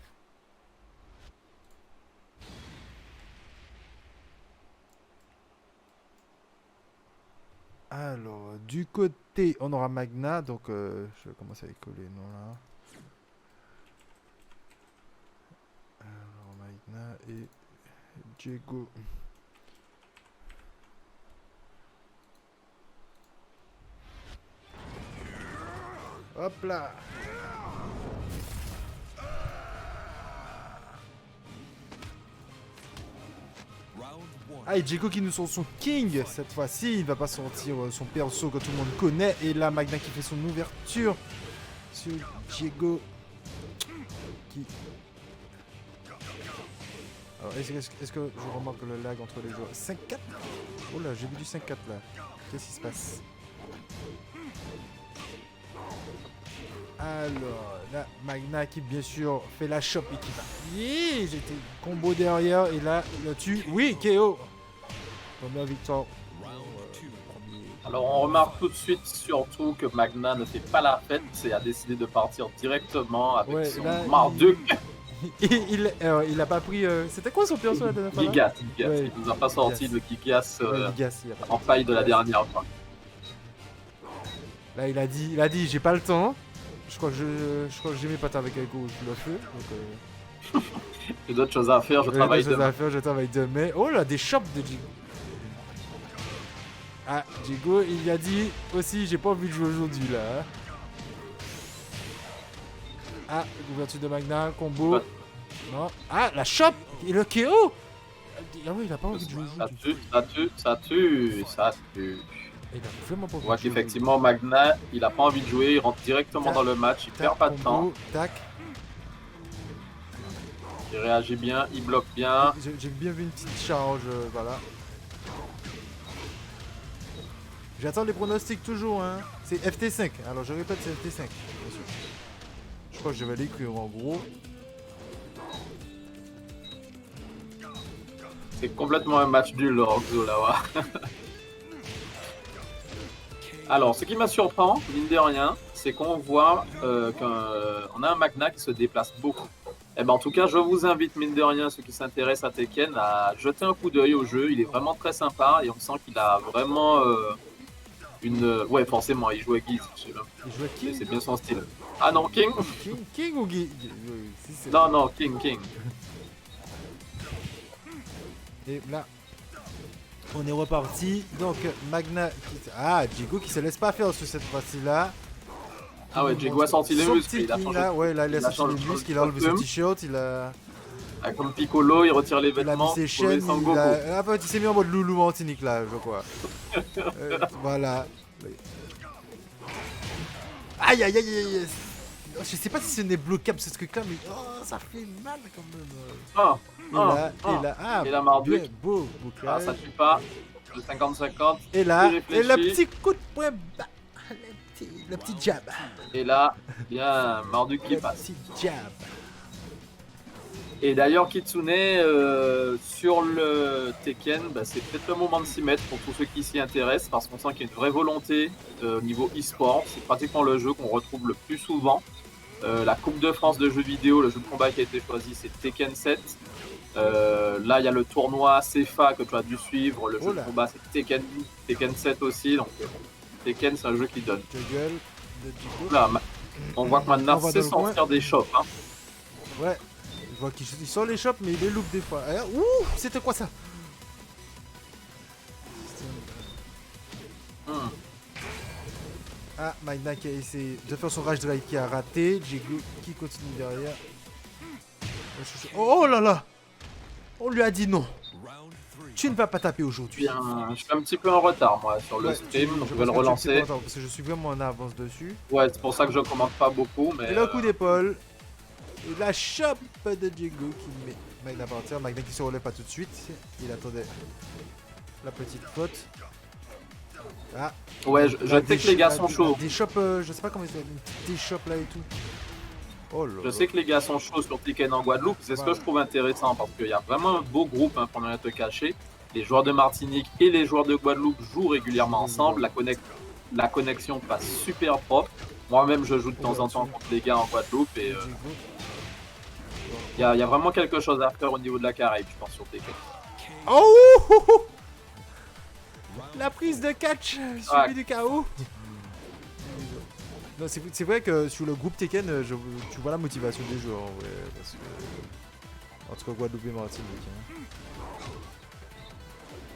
Alors, du côté, on aura Magna, donc je vais commencer à coller les noms là. Alors, Magna et Diego. Hop là. Ah, et Diego qui nous sort son King cette fois-ci, il va pas sortir son perso que tout le monde connaît. Et là, Magna qui fait son ouverture sur Diego. Qui... Alors, est-ce que je remarque le lag entre les joueurs? 5-4. Oh là, j'ai vu du 5-4 là. Qu'est-ce qui se passe? Alors, là, Magna qui bien sûr fait la shop et qui va... Yeah, j'étais combo derrière et là, il a tué. Oui, KO. Première victoire. Alors on remarque tout de suite surtout que Magna ne fait pas la fête et a décidé de partir directement avec son Marduk. Il a pas pris... C'était quoi son perso la dernière fois? Gigas. Ouais, il nous a pas sorti de Gigas en faille de la dernière fois. Là il a dit j'ai pas le temps. Je crois que j'ai mes pattes avec Ego, je le fais. J'ai d'autres choses à faire, je travaille demain. Oh là, des shops de Diego. Ah, Diego, il a dit aussi, j'ai pas envie de jouer aujourd'hui là. Ah, l'ouverture de Magna, combo. Ouais. Non. Ah, la shop et le KO. Ah oui, il a pas envie de jouer aujourd'hui. Ça tue. Il a vraiment pas envie de jouer. On voit qu'effectivement, Magna, il a pas envie de jouer, il rentre directement dans le match, il perd pas de temps. Tac. Il réagit bien, il bloque bien. J'ai bien vu une petite charge, voilà. J'attends les pronostics toujours, hein. C'est FT5, alors je répète, c'est FT5. Bien sûr. Je crois que je vais l'écrire en gros. C'est complètement un match nul, Xolawa. Alors, ce qui m'a surprend, mine de rien, c'est qu'on voit qu'on a un Magna qui se déplace beaucoup. Et ben, en tout cas, je vous invite, mine de rien, ceux qui s'intéressent à Tekken, à jeter un coup d'œil au jeu. Il est vraiment très sympa et on sent qu'il a vraiment Ouais, forcément, il joue avec Guy. Il joue avec King. C'est bien son style. Ah non, King King ou Guy? Non, King. Et là, on est reparti. Donc, Magna qui... Ah, Diego qui se laisse pas faire sur cette fois-ci-là. Ah ouais, Diego a sorti les muscles. Il a sorti les muscles, il a enlevé son t-shirt, il a... Comme Piccolo, il retire les vêtements. Il a mis ses chaînes, il s'est mis en mode loulou Martinique là, je crois. Voilà. Aïe. Je sais pas si ce n'est bloquable ce truc là, mais ça fait mal quand même. Et là, Marduk. Beau, ah, ça tue pas. Le 50-50. Et là, et le petit coup de poing bas. Le petit jab. Et là, bien, Marduk qui passe. Le petit jab. Et d'ailleurs, Kitsune, sur le Tekken, c'est peut-être le moment de s'y mettre pour tous ceux qui s'y intéressent, parce qu'on sent qu'il y a une vraie volonté au niveau e-sport. C'est pratiquement le jeu qu'on retrouve le plus souvent. La Coupe de France de jeux vidéo, le jeu de combat qui a été choisi, c'est Tekken 7. Là, il y a le tournoi CFA que tu as dû suivre. Le jeu de Oula. combat, c'est Tekken 7 aussi. Donc, Tekken, c'est un jeu qui donne. Juggle de Jigo. Là, on voit que maintenant, On va c'est dans le coin. sortir des shops. Hein. Ouais. Je vois qu'il sort les shops, mais il les loupe des fois. Ouh, c'était quoi ça? Hmm. Ah, Magna qui a essayé de faire son rage drive qui a raté. Jigo qui continue derrière. Oh là là! On lui a dit non. Tu ne vas pas taper aujourd'hui. Bien, je suis un petit peu en retard, moi, sur le stream. Donc, je vais le relancer. Parce que je suis vraiment en avance dessus. Ouais, c'est pour ça que je commente pas beaucoup. Mais Et le coup d'épaule. Et la chope de Diego qui met Magna à partir. Magna qui se relève pas tout de suite. Il attendait la petite faute. Ah. ouais, je sais que les gars sont chauds. Des shops, je sais pas comment ils s'appellent. Des shops là et tout. Oh là Je là. sais que les gars sont chauds sur Tekken en Guadeloupe. C'est ce que je trouve intéressant parce qu'il y a vraiment un beau groupe, hein, pour ne rien te cacher. Les joueurs de Martinique et les joueurs de Guadeloupe jouent régulièrement ensemble. La connexion passe super propre. Moi-même, je joue de temps en temps contre les gars en Guadeloupe et il y a vraiment quelque chose à faire au niveau de la Caraïbe, je pense, sur Tekken. Oh! La prise de catch suivie Ouais. du KO. Non, c'est vrai que sur le groupe Tekken, tu vois la motivation des joueurs en vrai. Parce que. Entre Guadeloupe et Martinique. Hein.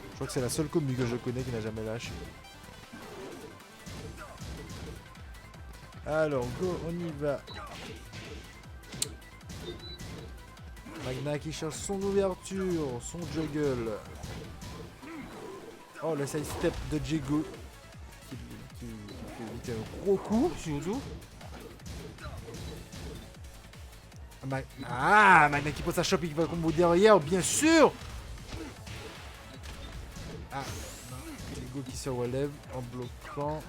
Je crois que c'est la seule commu que je connais qui n'a jamais lâché. Alors, go, on y va. Magna qui cherche son ouverture, son juggle. Oh, le side step de Jigo. Qui fait éviter un gros coup, surtout. Magna qui pose sa chope et qui va combo derrière, bien sûr. Ah, Jigo qui se relève en bloquant.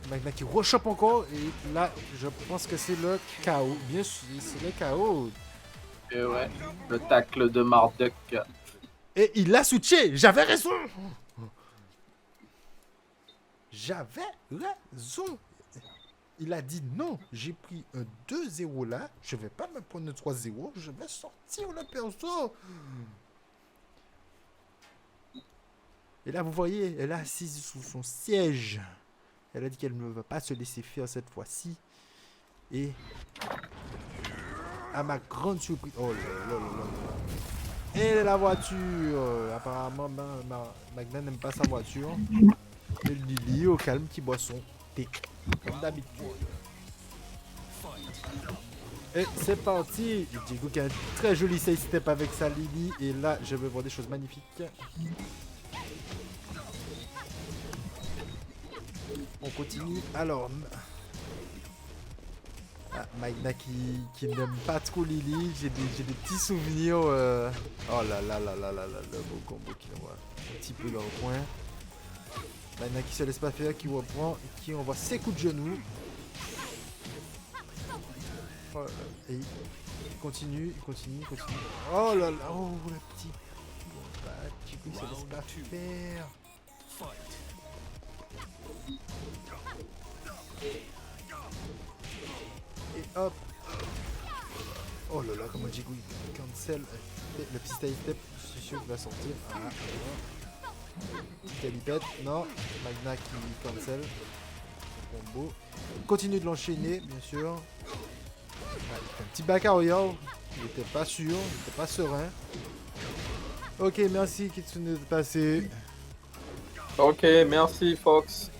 Magna qui rechoppe encore. Et là, je pense que c'est le KO. Bien sûr, c'est le KO. Et ouais, le tacle de Marduk. Et il l'a switché. J'avais raison. J'avais raison. Il a dit non. J'ai pris un 2-0 là. Je vais pas me prendre un 3-0. Je vais sortir le perso. Et là, vous voyez, elle est assise sous son siège. Elle a dit qu'elle ne va pas se laisser faire cette fois-ci. Et à ma grande surprise... Oh là là là là. Et la voiture. Apparemment, Magna n'aime pas sa voiture. Et Lily au calme qui boit son thé. Comme d'habitude. Et c'est parti. Diego qui a un très joli side step avec sa Lily. Et là, je vais voir des choses magnifiques. On continue. Alors... Ah, Magna qui n'aime pas trop Lily. J'ai des petits souvenirs. Oh là là là là là là, le beau combo qu'il envoie un petit peu dans le coin. Magna qui se laisse pas faire, qui reprend, qui envoie ses coups de genoux. Oh là là. Et il continue, il continue, il continue. Oh là là, oh le petit. Du coup, il se laisse pas faire. Et hop. Oh là là, comment Jigo il cancel le petit style step, je suis sûr qu'il va sortir. Ah, petite calipette, non. Magna qui cancel. Combo. Il continue de l'enchaîner, bien sûr. Ah, il fait un petit back arrière. Il était pas sûr, il était pas serein. Ok, merci Kitsune de passer. Ok, merci Fox.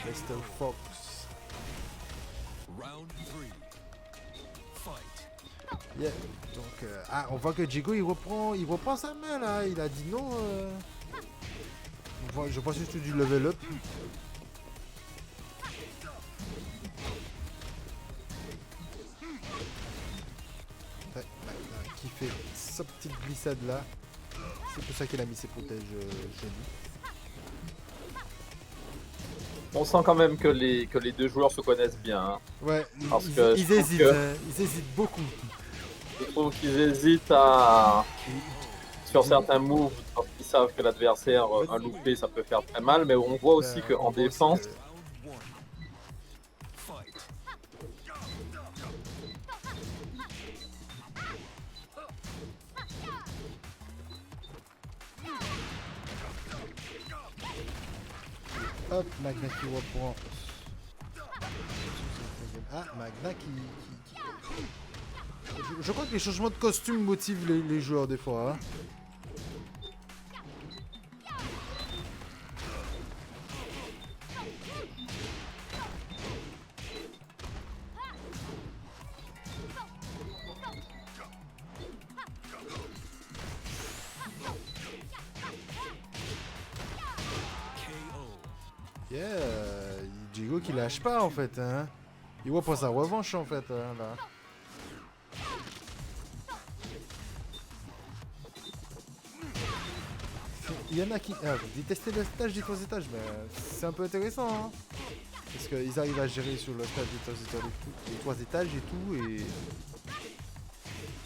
Mr. Fox. Yeah. Donc, on voit que Jigo il reprend sa main là. Il a dit non. Je pense que c'est du level up. Ouais, qui fait sa petite glissade là. C'est pour ça qu'il a mis ses protèges genoux. On sent quand même que les deux joueurs se connaissent bien. Hein. Ouais, Parce que ils hésitent. Ils hésitent beaucoup. Je trouve qu'ils hésitent à sur certains moves parce qu'ils savent que l'adversaire un loupé ça peut faire très mal, mais on voit aussi qu'en défense, Hop, Magna qui reprend. Ah, Magna qui... Je crois que les changements de costume motivent les joueurs des fois. Hein. Yeah, Diego qui lâche pas en fait. Hein. Il voit pour sa revanche en fait. Hein, là. Il y en a qui détestaient le stage des 3 étages, mais c'est un peu intéressant. Hein. Parce qu'ils arrivent à gérer sur le stage des 3 étages et tout. Et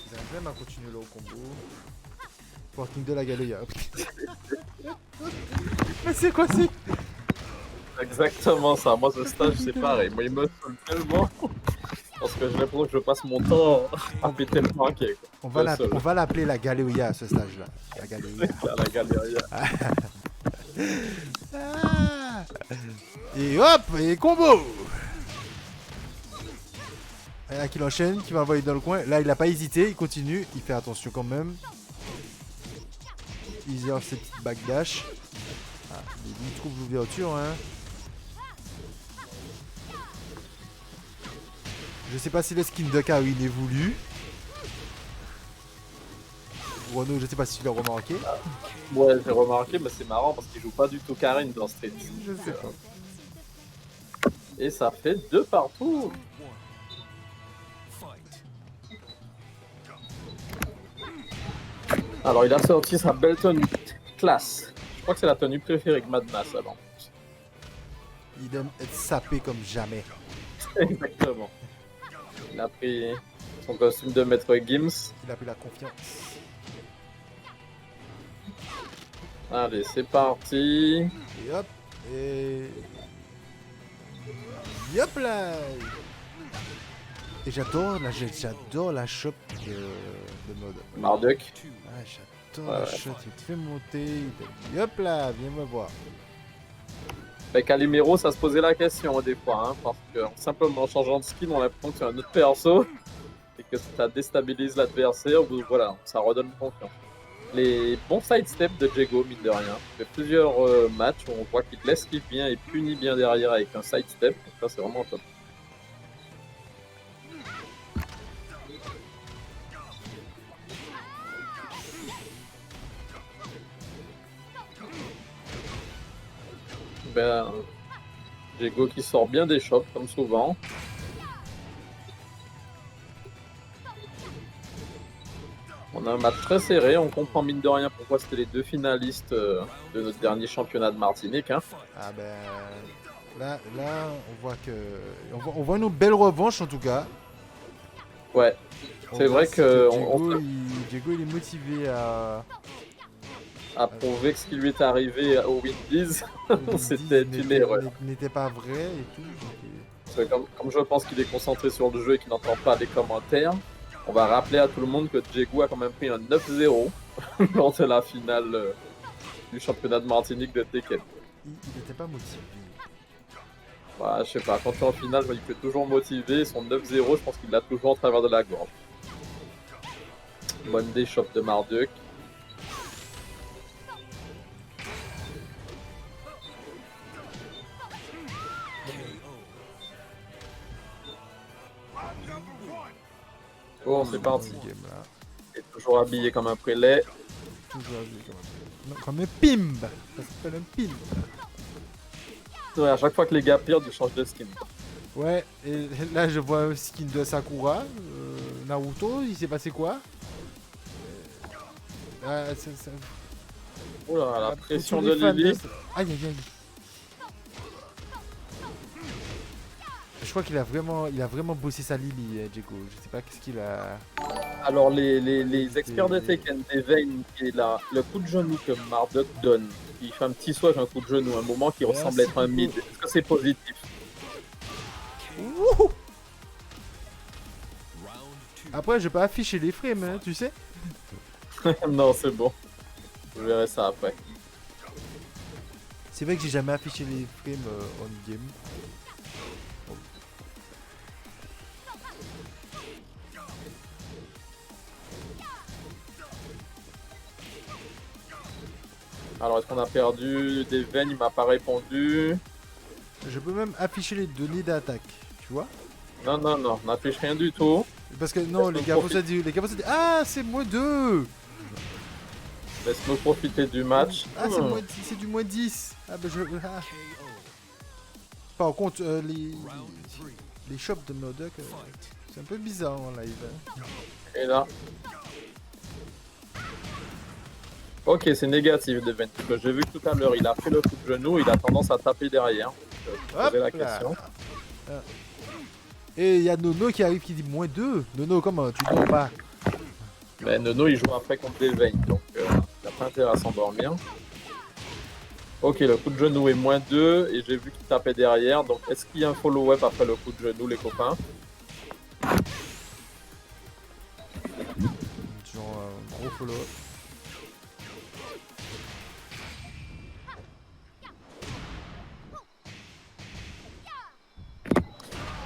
ils arrivent même à continuer leur combo. Working de la Galeria. Mais c'est quoi c'est Exactement ça, moi ce stage c'est pareil, moi il me saoule tellement parce que j'ai l'impression que je passe mon temps à péter le paquet. On va l'appeler la Galeria ce stage là. La Galeria. La Galeria. Et hop, et combo. Et là qu'il enchaîne, qui va envoyer dans le coin. Là il a pas hésité, il continue, il fait attention quand même. Il gère ses petites backdash. Ah, il trouve l'ouverture hein. Je sais pas si le skin de Karin est voulu. Renaud, je sais pas si tu l'as remarqué. Ouais, j'ai remarqué, mais c'est marrant parce qu'il joue pas du tout Karin dans Street. Je sais pas. Et ça fait 2 partout. Alors il a sorti sa belle tenue classe. Je crois que c'est la tenue préférée de Madmas avant. Il aime être sapé comme jamais. Exactement. Il a pris son costume de maître Gims. Il a pris la confiance. Allez, c'est parti. Et hop. Et... Hop là. Et j'adore la shop de mode. Marduk. Ah, j'adore la shop. Il te fait monter. Il te dit hop là, viens me voir. Avec Calimero, ça se posait la question des fois, hein, parce que simplement en changeant de skin, on a l'impression que c'est un autre perso et que ça déstabilise l'adversaire. Voilà, ça redonne confiance. Les bons sidesteps de Diego, mine de rien. Il fait plusieurs matchs où on voit qu'il l'esquive bien et punit bien derrière avec un sidestep. Donc ça, c'est vraiment top. Ben, Diego qui sort bien des chocs comme souvent. On a un match très serré, on comprend mine de rien pourquoi c'était les 2 finalistes de notre dernier championnat de Martinique. Hein. Ah ben là on voit que on voit une belle revanche en tout cas. Ouais, c'est vrai que Diego il est motivé à prouver que ce qui lui est arrivé au Windies, c'était une erreur. N'était pas vrai et tout. Donc, comme je pense qu'il est concentré sur le jeu et qu'il n'entend pas les commentaires, on va rappeler à tout le monde que Diego a quand même pris un 9-0 lors de la finale du championnat de Martinique de Tekken. Il n'était pas motivé. Bah, je sais pas, quand tu es en finale, je vois qu'il est toujours motivé. Son 9-0, je pense qu'il l'a toujours en travers de la gorge. Bonne déchoppe de Marduk. Bon, c'est parti. Il est toujours habillé comme un prélet. Toujours habillé comme un pimb. Ça s'appelle un pimb. Ouais, à chaque fois que les gars perdent, ils changent de skin. Ouais, et là je vois un skin de Sakura, Naruto, il s'est passé quoi? Oh là, la pression de Lily. Aïe aïe aïe. Je crois qu'il a vraiment bossé sa Lily, Diego. Je sais pas qu'est-ce qu'il a... Alors les experts de Tekken éveillent le coup de genou que Marduk donne. Il fait un petit saut avec un coup de genou, un moment qui ressemble être un mid. Est-ce que c'est positif? Wouhou. Après, je vais pas afficher les frames, hein, tu sais. Non, c'est bon. Je verrai ça après. C'est vrai que j'ai jamais affiché les frames on game. Alors, est-ce qu'on a perdu des veines? Il m'a pas répondu. Je peux même afficher les données d'attaque, tu vois? Non, non, non, on n'affiche rien du tout. Parce que non, les gars, ça dit, ah, c'est -2. Laisse-nous profiter du match. Ah, c'est du -10. Ah, bah je. Ah. Par contre, les shops de Modok, c'est un peu bizarre en live. Hein. Et là. Ok, c'est négatif de Ben. J'ai vu que tout à l'heure, il a fait le coup de genou, il a tendance à taper derrière. Je posais la question. Ah. Et il y a Nono qui arrive qui dit -2. Nono, comment tu dors pas? Mais Nono, il joue après contre des veines, donc il n'a pas intérêt à s'endormir. Ok, le coup de genou est -2 et j'ai vu qu'il tapait derrière. Donc, est-ce qu'il y a un follow-up après le coup de genou, les copains? Genre un gros follow-up.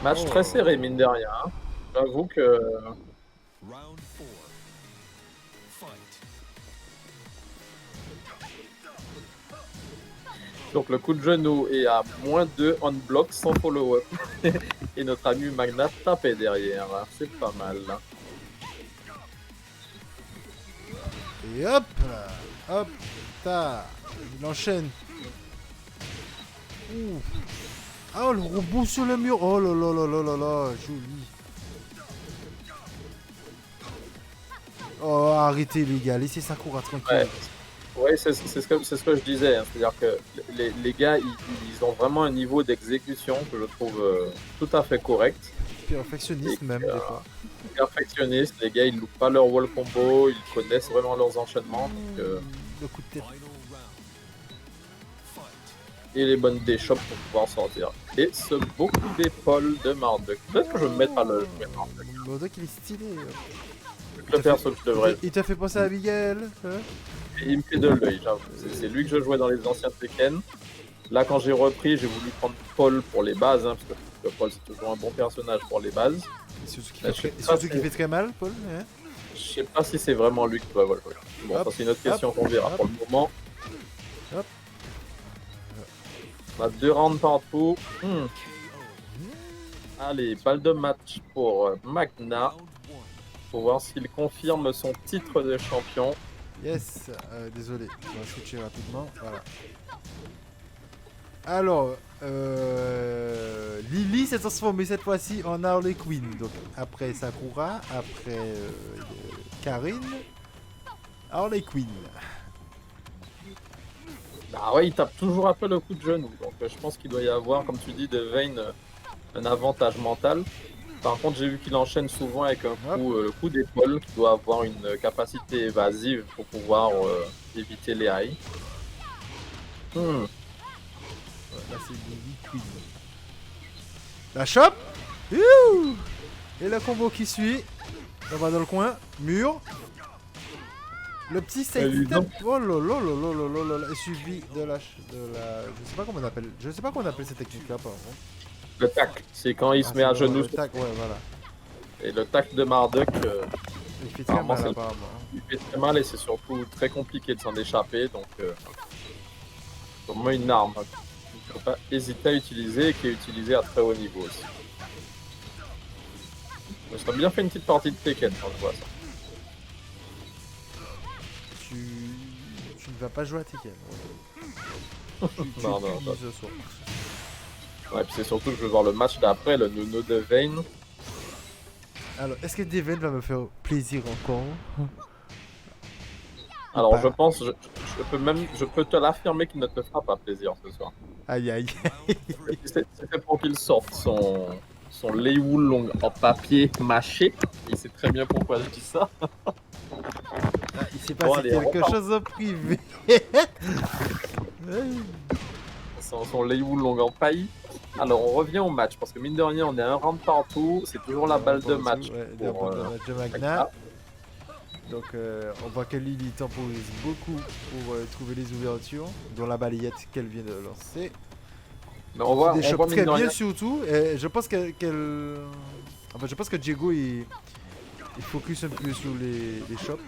Match très serré, mine de rien. Hein. J'avoue que. Donc le coup de genou est à -2 on block sans follow-up. Et notre ami Magna tapait derrière. C'est pas mal. Et hop, hop, il enchaîne. Ouh. Oh, le robot sur le mur. Oh là là là là là là, joli. Oh, arrêtez les gars, laissez Sakura tranquille. Ouais, c'est ce que je disais. Hein. C'est-à-dire que les gars, ils ont vraiment un niveau d'exécution que je trouve tout à fait correct. Perfectionniste même, des fois. Perfectionniste, les gars, ils loupent pas leur wall combo, ils connaissent vraiment leurs enchaînements. Donc, le coup de tête. Et les bonnes déchoppes pour pouvoir sortir. Et ce beau coup d'épaule de Marduk. Peut-être que je vais me mettre à le jouer Marduk. Marduk, il est stylé. Le perso que je devrais. Il t'a fait penser à Abigail, hein? Et il me fait de l'œil, j'avoue. C'est lui que je jouais dans les anciens Tekken. Là, quand j'ai repris, j'ai voulu prendre Paul pour les bases, hein, parce que Paul, c'est toujours un bon personnage pour les bases. C'est surtout qui fait très mal, Paul, hein? Je sais pas si c'est vraiment lui qui doit jouer. Bon, hop, ça c'est une autre question qu'on verra pour le moment. Hop. On a 2 rounds partout. Allez, balle de match pour Magna. Pour voir s'il confirme son titre de champion. Yes, désolé, je vais switcher rapidement. Voilà. Alors, Lily s'est transformée cette fois-ci en Harley Quinn. Donc, après Sakura, après Karine, Harley Quinn. Bah ouais, il tape toujours après le coup de genou. Donc, je pense qu'il doit y avoir, comme tu dis, de Vayne, un avantage mental. Par contre, j'ai vu qu'il enchaîne souvent avec un coup, le coup d'épaule, qui doit avoir une capacité évasive pour pouvoir éviter les high. Là, c'est Lily Queen. La chope. Et le combo qui suit. On va dans le coin. Mur. Le petit side step. Oh là là là là là là. Et suivi de la. Je sais pas comment on appelle. Je sais pas comment on appelle cette technique-là, par contre. Le tac, c'est quand il se met à genoux. Le tac, ouais, voilà. Et le tac de Marduk, il fait très mal, apparemment. Il fait très mal et c'est surtout très compliqué de s'en échapper. Donc, c'est vraiment une arme qu'il ne faut pas hésiter à utiliser et qui est utilisée à très haut niveau aussi. Je me serais bien fait une petite partie de Tekken quand je vois ça. Tu ne vas pas jouer à Tekken. Non. Ce soir. Ouais, puis c'est surtout que je veux voir le match d'après, le Nono de Vayne. Alors, est-ce que Devane va me faire plaisir encore? Alors, je pense, je peux te l'affirmer qu'il ne te fera pas plaisir ce soir. Aïe aïe. C'est fait pour qu'il sorte son Lei Wulong en papier mâché. Il sait très bien pourquoi je dis ça. Il s'est passé quelque chose en privé. Son Lei Wulong en paille. Alors on revient au match parce que mine de rien on est à un round partout, c'est toujours la balle de match pour de Magna. Donc on voit que Lily temporise beaucoup pour trouver les ouvertures, dont la balayette qu'elle vient de lancer. Mais on voit, Des on shops voit très mine de bien rien. surtout. Et je pense enfin, je pense que Diego il focus un peu sur les shops.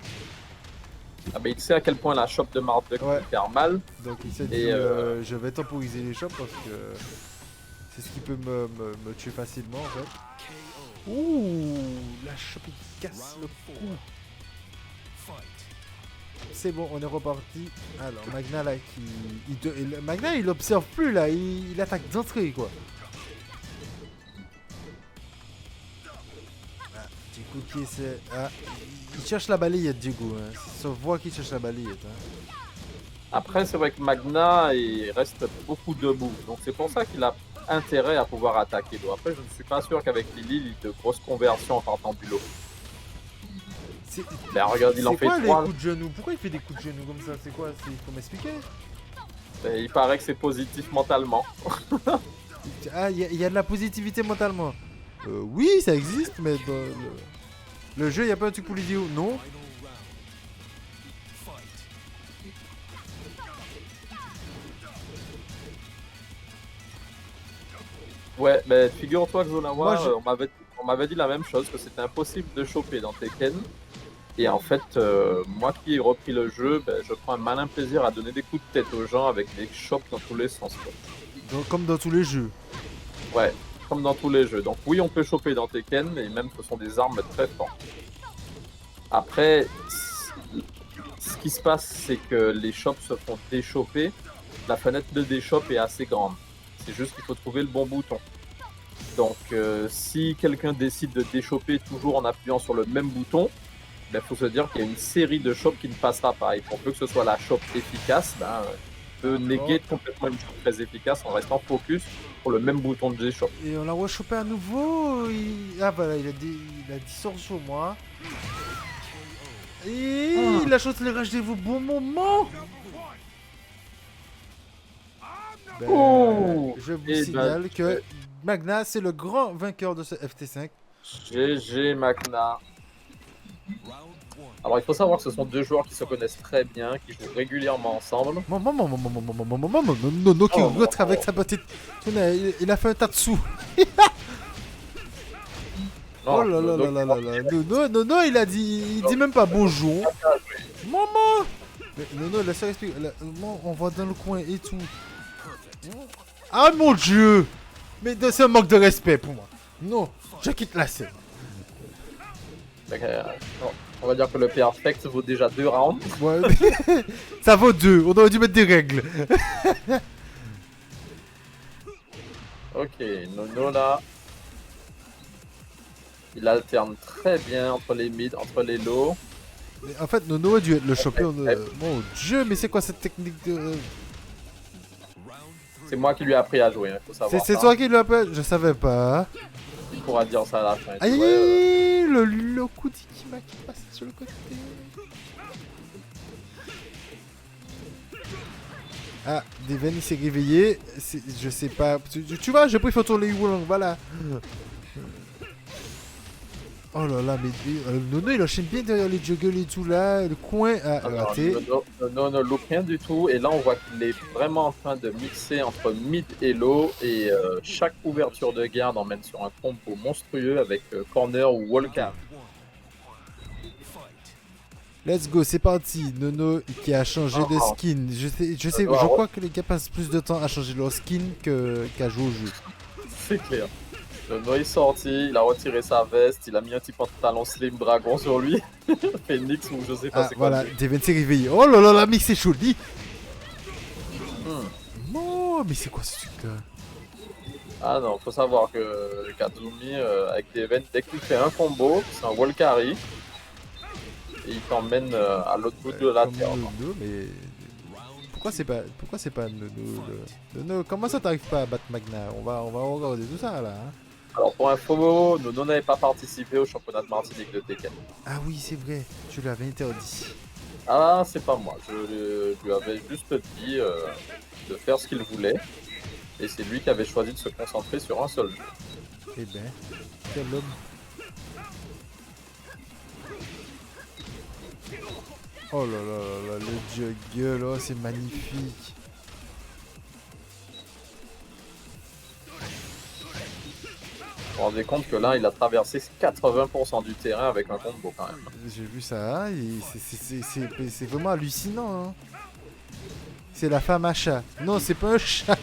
Ah bah, il sait à quel point la shop de Marduk Ouais. peut faire mal. Donc il s'est dit Et, je vais temporiser les shops parce que c'est ce qui peut me tuer facilement en fait. Ouh, la shop il casse le cou. C'est bon, on est reparti. Alors Magna là Magna il observe plus là, il attaque d'entrée quoi. Ah, Diego qui essaie. Ah, il cherche la balayette Diego, hein. Ça se voit qu'il cherche la balayette. Hein. Après, c'est vrai que Magna il reste beaucoup debout. Donc c'est pour ça qu'il a intérêt à pouvoir attaquer l'eau. Après, je ne suis pas sûr qu'avec Lily, il ait de grosses conversions en partant du lot. Ben regarde, il en fait 3. C'est quoi les coups de genoux? Pourquoi il fait des coups de genoux comme ça? C'est quoi? Faut m'expliquer? Ben, il paraît que c'est positif mentalement. Ah, il y a de la positivité mentalement. Oui, ça existe, mais dans le jeu, il n'y a pas un truc pour les vidéos. Non. Ouais, mais figure-toi que Zolawa, Moi, on m'avait dit la même chose, que c'était impossible de choper dans Tekken. Et en fait, moi qui ai repris le jeu, ben, je prends un malin plaisir à donner des coups de tête aux gens avec des chops dans tous les sens. Comme dans tous les jeux. Ouais, comme dans tous les jeux. Donc oui, on peut choper dans Tekken, et même ce sont des armes très fortes. Après, ce qui se passe, c'est que les shops se font déchoper. La fenêtre de déchop est assez grande. C'est juste qu'il faut trouver le bon bouton. Donc si quelqu'un décide de déchoper toujours en appuyant sur le même bouton, il faut se dire qu'il y a une série de chops qui ne passera pas. Et pour peu que ce soit la chope efficace, peut néguer complètement une chope très efficace en restant focus pour le même bouton de déchop. Et on l'a rechopé à nouveau. Ah voilà, il a 10 sorts sur moi. Et il a choisi le rage des vos bons moments. Ben, je vous signale que Magna, c'est le grand vainqueur de ce FT5. GG Magna. Alors il faut savoir que ce sont deux joueurs qui se connaissent très bien, qui jouent régulièrement ensemble. Nono qui rentre avec sa petite... Il a fait un tas de sous. Oh là là là là là là. Nono, il dit même pas bonjour. Maman. Nono, laisse-moi expliquer. On va dans le coin et tout. Ah mon dieu. Mais c'est un manque de respect pour moi. Non, je quitte la scène. On va dire que le perfect vaut déjà 2 rounds. Ouais, ça vaut 2, on aurait dû mettre des règles. Ok, Nono là. Il alterne très bien entre les mid, entre les low. Mais en fait, Nono a dû être le champion de... Mon dieu, mais c'est quoi cette technique de... C'est moi qui lui ai appris à jouer, faut savoir. C'est toi qui lui as appris? Je savais pas. Il pourra dire ça à la fin. Aïe, ouais, le coup d'Ikima qui passe sur le côté. Ah, Deven il s'est réveillé. Je sais pas. Tu vois, j'ai préféré tourner Yulang, voilà. Oh là là, mais Nono il enchaîne bien derrière les juggles et tout là, le coin a raté. Nono ne loupe rien du tout, et là on voit qu'il est vraiment en train de mixer entre mid et low, et chaque ouverture de garde emmène sur un combo monstrueux avec corner ou wallcam. Let's go, c'est parti. Nono qui a changé de skin. Je crois que les gars passent plus de temps à changer leur skin qu'à jouer au jeu. C'est clair. Nono est sorti, il a retiré sa veste, il a mis un petit pantalon slim dragon sur lui. Phoenix ou je sais pas c'est quoi. Voilà, Deven s'est réveillé. Oh là là, la mix est joli. Non, mais c'est quoi ce truc là? Ah non, faut savoir que Kazumi avec Deven, dès qu'il fait un combo, c'est un wall carry. Et il t'emmène à l'autre bout de la terre. Nono, mais... Pourquoi c'est pas Nono Nono, comment ça t'arrives pas à battre Magna? On va regarder tout ça là. Hein. Alors pour info, Nono n'avait pas participé au championnat de Martinique de Tekken. Ah oui, c'est vrai, tu l'avais interdit. Ah, c'est pas moi, je lui avais juste dit de faire ce qu'il voulait. Et c'est lui qui avait choisi de se concentrer sur un seul jeu. Eh ben, quel homme. Oh là là là là, le juggle, oh, c'est magnifique. Vous vous rendez compte que là, il a traversé 80% du terrain avec un combo quand même. J'ai vu ça, et c'est vraiment hallucinant. Hein. C'est la femme à chat. Non, c'est pas un chat.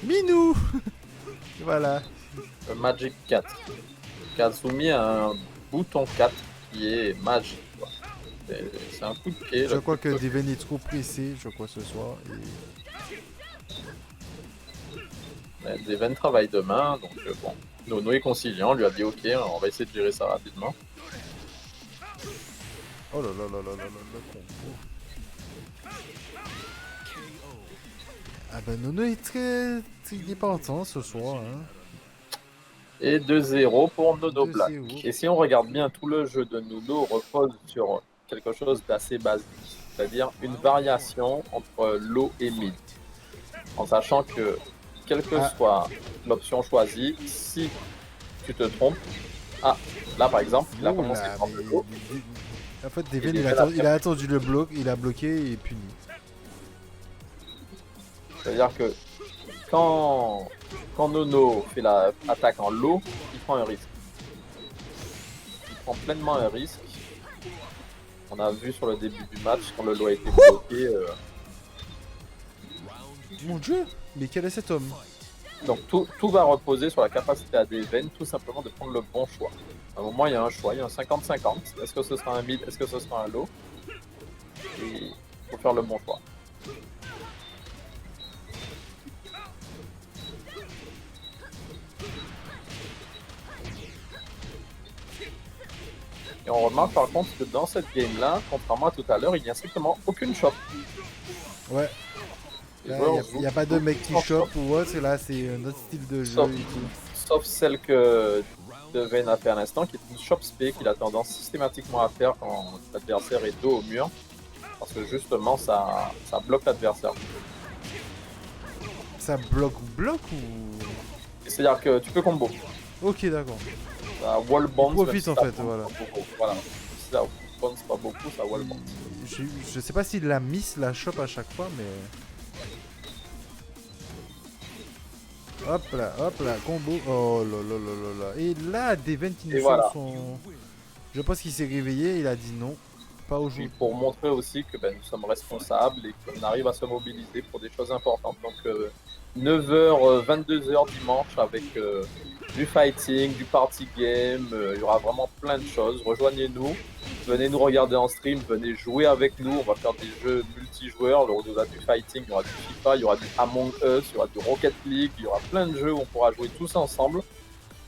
Minou. Voilà. Le Magic 4. Kazumi a un bouton 4 qui est magique. C'est un coup de pied. Je crois que Deven est trop pressé, je crois, ce soir. Mais Deven travaille demain, donc bon. Nono est conciliant, on lui a dit ok, on va essayer de gérer ça rapidement. Oh là là là là là là, le combo. Ah ben Nono est très... Il est partant ce soir. Hein. Et 2-0 pour Nono Black. 2-0. Et si on regarde bien, tout le jeu de Nono repose sur quelque chose d'assez basique. C'est-à-dire une variation entre low et mid. En sachant que, quelle que soit l'option choisie, si tu te trompes... Ah, là par exemple, il a commencé par le low. En fait, Deven, il a attendu le bloc, il a bloqué et puni. C'est-à-dire que quand Nono fait l'attaque en low, il prend un risque. Il prend pleinement un risque. On a vu sur le début du match, quand le low a été bloqué. Mon dieu, mais quel est cet homme? Donc tout va reposer sur la capacité à Deven, tout simplement de prendre le bon choix. À un moment, il y a un choix, il y a un 50-50. Est-ce que ce sera un mid, est-ce que ce sera un low? Et il faut faire le bon choix. Et on remarque par contre que dans cette game-là, contrairement à tout à l'heure, il n'y a strictement aucune shop. Ouais. Il n'y a pas de mec qui chope ou autre, là c'est un autre style de jeu. Sauf celle que Deven a fait à l'instant, qui est une shop spé qu'il a tendance systématiquement à faire quand l'adversaire est dos au mur. Parce que justement, ça bloque l'adversaire. Ça bloque ou... C'est-à-dire que tu peux combo. Ok, d'accord. Ça wall bounce. Profite en fait, voilà. Voilà. Si ça bounce pas beaucoup, ça wall bounce. Je sais pas s'il la miss la shop à chaque fois, mais... Hop là, combo. Oh là là là là là. Et là, Deven qui nous sort son... Je pense qu'il s'est réveillé, il a dit non. Pas aujourd'hui. Pour montrer aussi que nous sommes responsables et qu'on arrive à se mobiliser pour des choses importantes. Donc 9h, 22h dimanche avec du fighting, du party game, il y aura vraiment plein de choses. Rejoignez-nous, venez nous regarder en stream, venez jouer avec nous, on va faire des jeux multijoueurs, il y aura du fighting, il y aura du FIFA, il y aura du Among Us, il y aura du Rocket League, il y aura plein de jeux où on pourra jouer tous ensemble.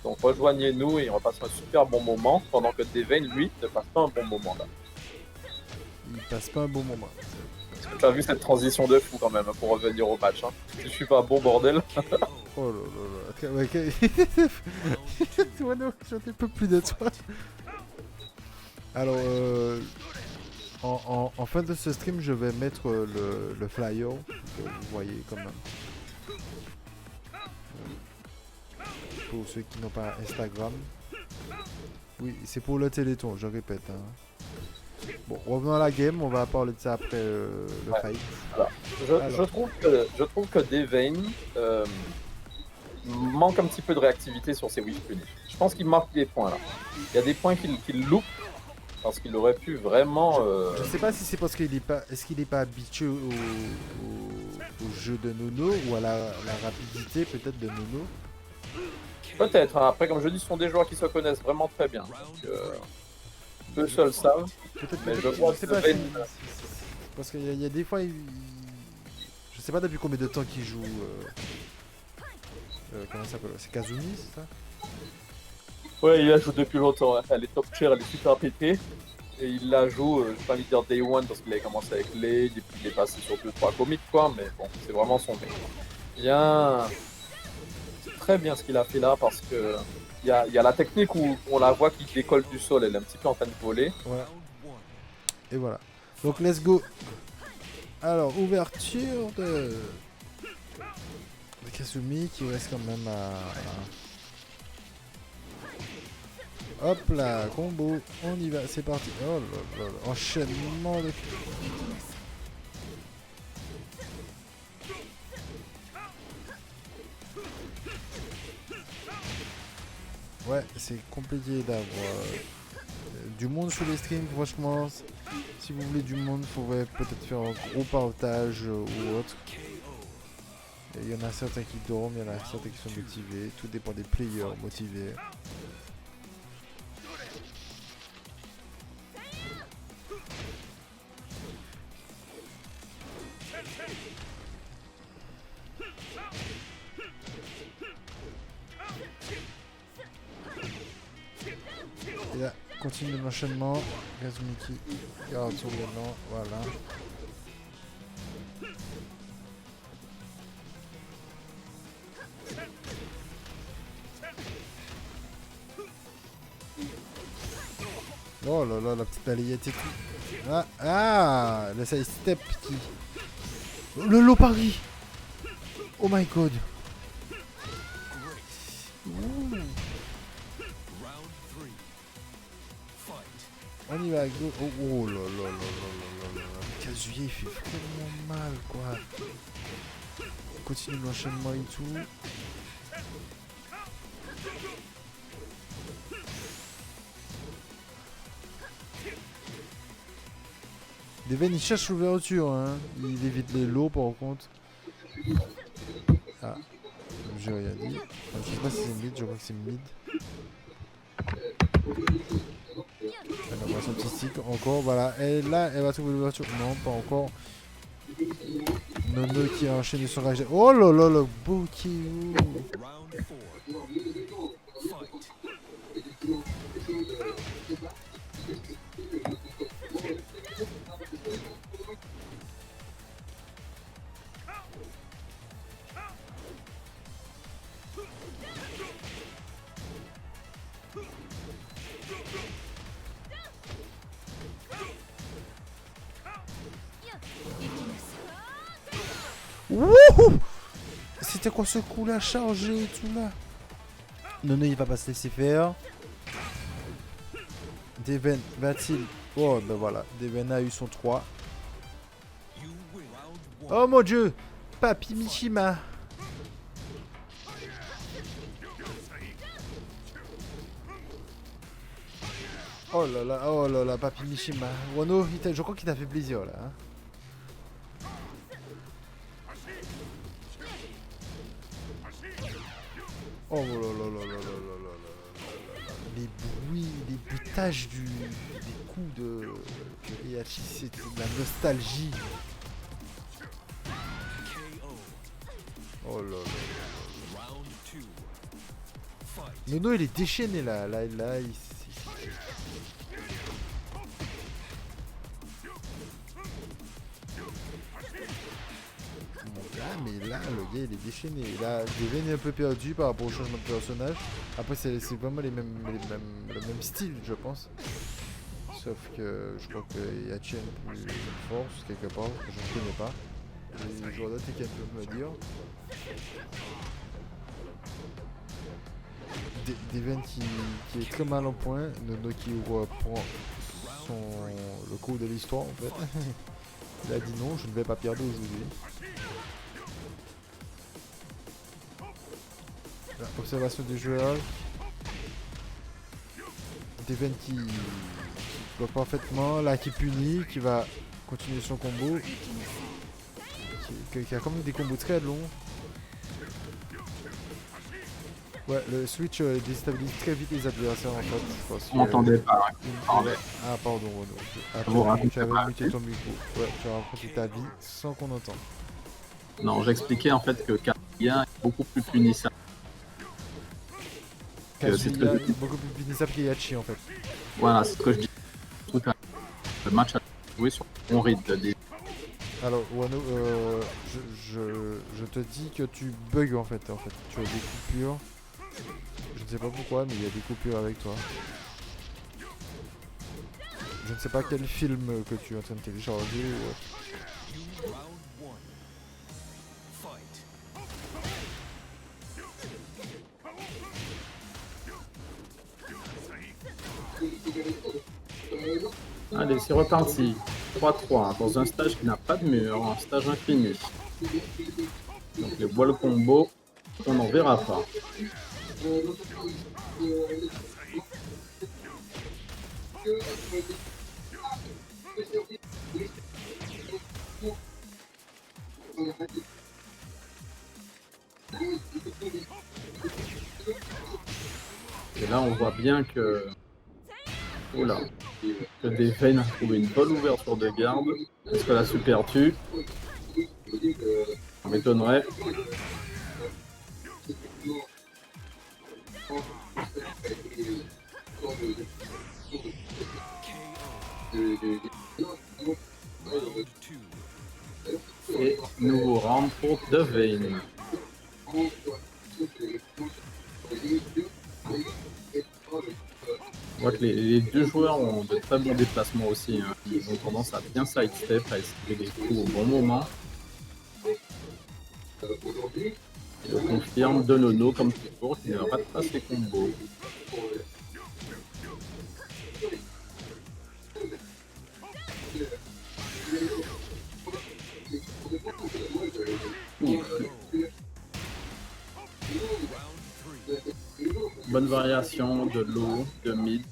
Donc rejoignez-nous et on va passer un super bon moment, pendant que Deven, lui, ne passe pas un bon moment là. Il passe pas un bon moment. Tu as vu cette transition de fou quand même pour revenir au match. Hein. Si je suis pas bon bordel. Oh là là là. Ok. J'en peux plus de toi. Alors, en fin de ce stream, je vais mettre le flyer que vous voyez quand même. Pour ceux qui n'ont pas Instagram. Oui, c'est pour le Téléthon, je répète. Hein. Bon, revenons à la game, on va parler de ça après le fight. Alors, je trouve que Deven manque un petit peu de réactivité sur ses whiff punish. Je pense qu'il marque des points là. Il y a des points qu'il loupe parce qu'il aurait pu vraiment... Je sais pas si c'est parce qu'il est pas... Est-ce qu'il est pas habitué au jeu de Nono ou à la rapidité peut-être de Nono. Peut-être, hein. Après comme je dis, ce sont des joueurs qui se connaissent vraiment très bien. Donc, eux seuls savent. Mais je crois que pas parce qu'il y a des fois, je sais pas depuis combien de temps qu'il joue. Comment ça s'appelle? C'est Kazumi, c'est ça? Ouais, il la joue depuis longtemps. Hein. Elle est top tier, elle est super pétée. Et il la joue, je vais pas lui dire Day One parce qu'il a commencé avec Lade et puis il est passé sur 2-3 comics quoi. Mais bon, c'est vraiment son mec. Bien. C'est très bien ce qu'il a fait là parce que. Il y a la technique où on la voit qui décolle du sol, elle est un petit peu en train de voler. Voilà. Et voilà. Donc let's go. Alors, ouverture de Kazumi qui reste quand même à... Hop là, combo, on y va, c'est parti. Oh là là là, enchaînement de... Ouais, c'est compliqué d'avoir du monde sur les streams, franchement. Si vous voulez du monde, il faudrait peut-être faire un gros partage ou autre. Il y en a certains qui dorment, il y en a certains qui sont motivés. Tout dépend des players motivés. Et là, continue l'enchaînement. Gazumiki garde sur l'élan, voilà. Oh là là, la petite balayette et tout. Ah, le side step qui... Le low pari. Oh my god. Ouh. On y va, go. Oh, oh là là là là là là là. Kazuya il fait vraiment mal quoi. On continue l'enchaînement et tout. Deven il cherche l'ouverture, hein. Il évite les lots par contre. Ah, j'ai rien dit. Enfin, je sais pas si c'est mid, je crois que c'est mid. On va son petit stick encore, voilà. Et là, elle va trouver l'ouverture. Non, pas encore. Nono qui a enchaîné son rage. Oh là là, le beau Kyo. Wouhou! C'était quoi ce coup là, chargé et tout là? Nono il va pas se laisser faire. Deven va-t-il... Oh ben voilà, Deven a eu son 3. Oh mon dieu! Papi Mishima! Oh là là, Papi Mishima. Wano, je crois qu'il t'a fait plaisir là. Hein. Oh là là là là là là là. Les bruits, les bruitages des coups de Heihachi, c'est de la nostalgie. Oh là là. Nono il est déchaîné là, il... Mais là, le gars il est déchaîné. Là, Deven est un peu perdu par rapport au changement de personnage. Après, c'est vraiment le même style, je pense. Sauf que je crois que Heihachi a une force quelque part que je ne connais pas. Les joueurs d'autres qui peuvent me dire. Deven qui est très mal en point. Nono qui reprend le cours de l'histoire en fait. Il a dit non, je ne vais pas perdre aujourd'hui. Observation des joueurs. Deven qui bloque parfaitement, là qui punit, qui va continuer son combo. Qui a quand même des combos très longs. Ouais, le switch déstabilise très vite les adversaires en fait. Je m'entendais pas. Ah pardon Renaud. Tu avais muté ton micro. Ouais, tu as raconté ta vie sans qu'on entende. Non, j'expliquais en fait que Kazuya est beaucoup plus punissable. Kazuya est beaucoup plus punissable qu'Heihachi en fait. Voilà, c'est ce que je dis. Le match a joué sur mon rythme. Alors Wano, je te dis que tu bugs en fait. Tu as des coupures. Je ne sais pas pourquoi, mais il y a des coupures avec toi. Je ne sais pas quel film que tu es en train de télécharger ou... Allez, c'est reparti. 3-3 dans un stage qui n'a pas de mur, un stage infini. Donc les bois combo, on n'en verra pas. Et là, on voit bien que... Oula, que Deven a trouvé une bonne ouverture de garde. Est-ce que la super tue? Ça m'étonnerait. Et nouveau round pour Deven. On voit que les deux joueurs ont de très bons déplacements aussi. Hein. Ils ont tendance à bien sidestep, à esquiver les coups au bon moment. Je confirme de Nono comme toujours qu'il ne rate pas ses combos. Bonne variation de low, de mid.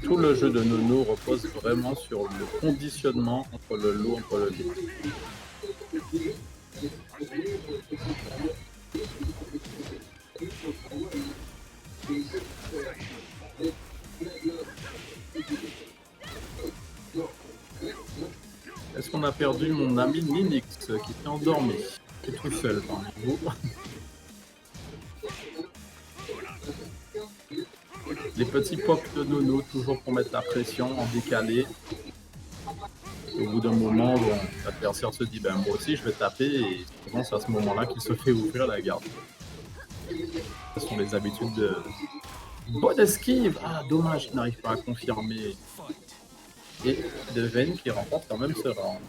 Tout le jeu de Nono repose vraiment sur le conditionnement entre le low et le mid. Est-ce qu'on a perdu mon ami Linux qui s'est endormi? Je suis tout seul parmi vous. Les petits pops de Nono, toujours pour mettre la pression en décalé. Au bout d'un moment, bon, l'adversaire se dit ben moi aussi je vais taper et souvent c'est à ce moment-là qu'il se fait ouvrir la garde. Ce sont les habitudes de... Bonne esquive! Ah dommage, il n'arrive pas à confirmer. Et Deven qui remporte quand même ce round.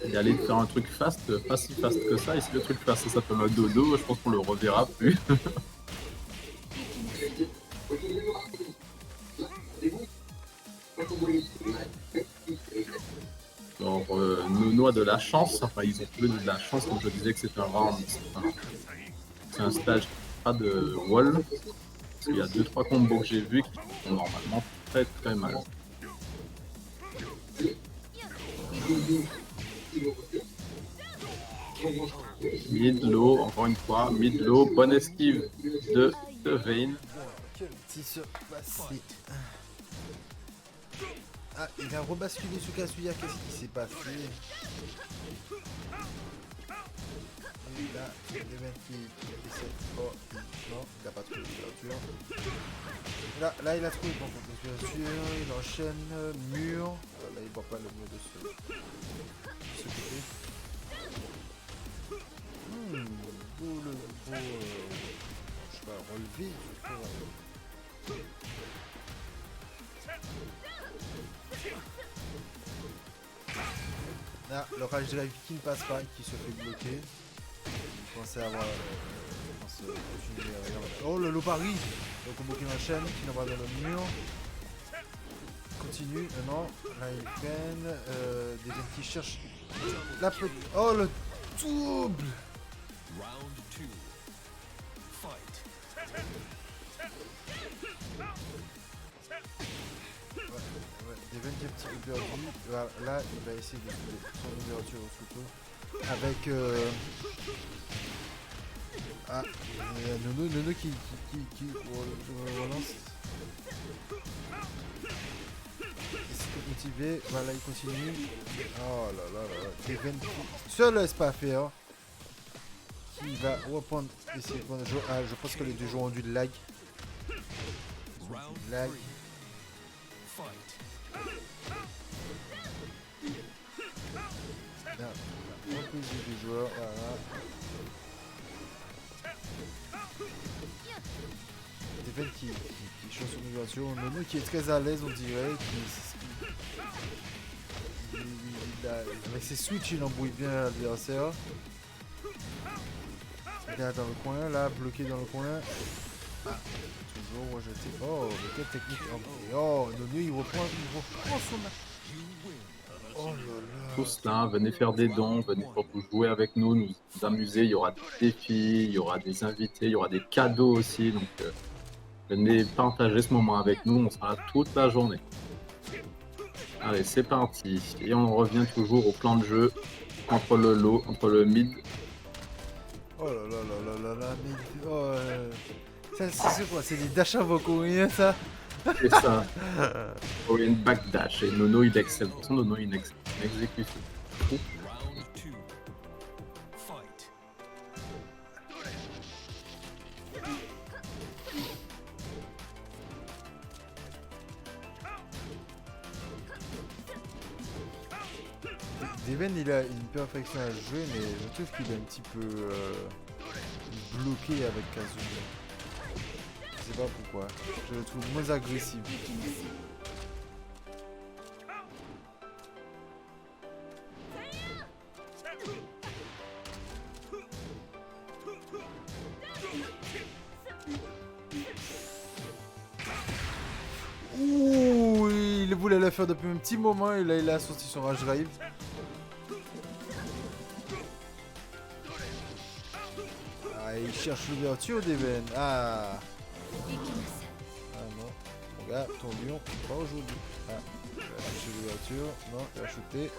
Il allait faire un truc fast, pas si fast que ça, et si le truc fast ça s'appelle un dodo, je pense qu'on le reverra plus. Alors, Nono a de la chance, enfin ils ont plus de la chance, comme je disais que c'est un round, c'est un stage pas de wall, parce qu'il y a 2-3 combos que j'ai vus qui sont normalement très mal. Mid-low, encore une fois, mid-low, bonne esquive de Vayne. Quel petit surpassé. Ah, il a rebasculé sous Kazuya, qu'est-ce qui s'est passé? Et là, les mecs qui essaient... Oh, non, il n'a pas trouvé l'ouverture. Là, il a trouvé bon, l'ouverture, il enchaîne, mur. Là, il voit pas le mur de ce côté. Beau le beau... je vais relever, Là, le rage drive qui ne passe pas, qui se fait bloquer. Je pensais avoir... Oh, le loup arrive. Le combo qui enchaîne, qui n'envoie dans le mur. Continue, non. Là, il peine. Des gens qui cherchent la petite... Oh, le double. Deven qui est un petit peu perdu. Là, il va essayer de trouver son ouverture au couteau. Avec... Ah, Nono qui relance. Il s'est motivé. Voilà, il continue. Oh là. Deven seul laisse pas faire. Qui va reprendre et c'est bon jeu. Ah, je pense que les deux joueurs ont du lag. Lag. Là, reprise des joueurs, voilà. Deven qui change son ouverture, Nono qui est très à l'aise on dirait, avec ses switches il embrouille bien l'adversaire. Là dans le coin, là bloqué dans le coin. Ah, toujours rejeté. Oh, mais quelle technique. Oh, Nono, il reprend son... Oh là là. Tous là, venez faire des dons, venez surtout jouer avec nous, nous amuser. Il y aura des défis, il y aura des invités, il y aura des cadeaux aussi. Donc venez partager ce moment avec nous, on sera là toute la journée. Allez, c'est parti. Et on revient toujours au plan de jeu entre le low, entre le mid. Oh là là là là là là, mid. Oh, ça, c'est quoi? C'est des dash vocaux, ça? C'est ça. Oh, il y a une backdash et Nono il excelle. De toute façon, Nono il excelle. Exécution. Deven il a une perfection à jouer, mais je trouve qu'il est un petit peu bloqué avec Kazuma. Je sais pas pourquoi. Je le trouve moins agressif. Ouh, il voulait le faire depuis un petit moment et là il a sorti son Rage Drive. Ah, il cherche l'ouverture Deven. Ah. Ah non. Regarde, ton lion, pas aujourd'hui. Ah, il a cherché l'ouverture. Non, il a shooté.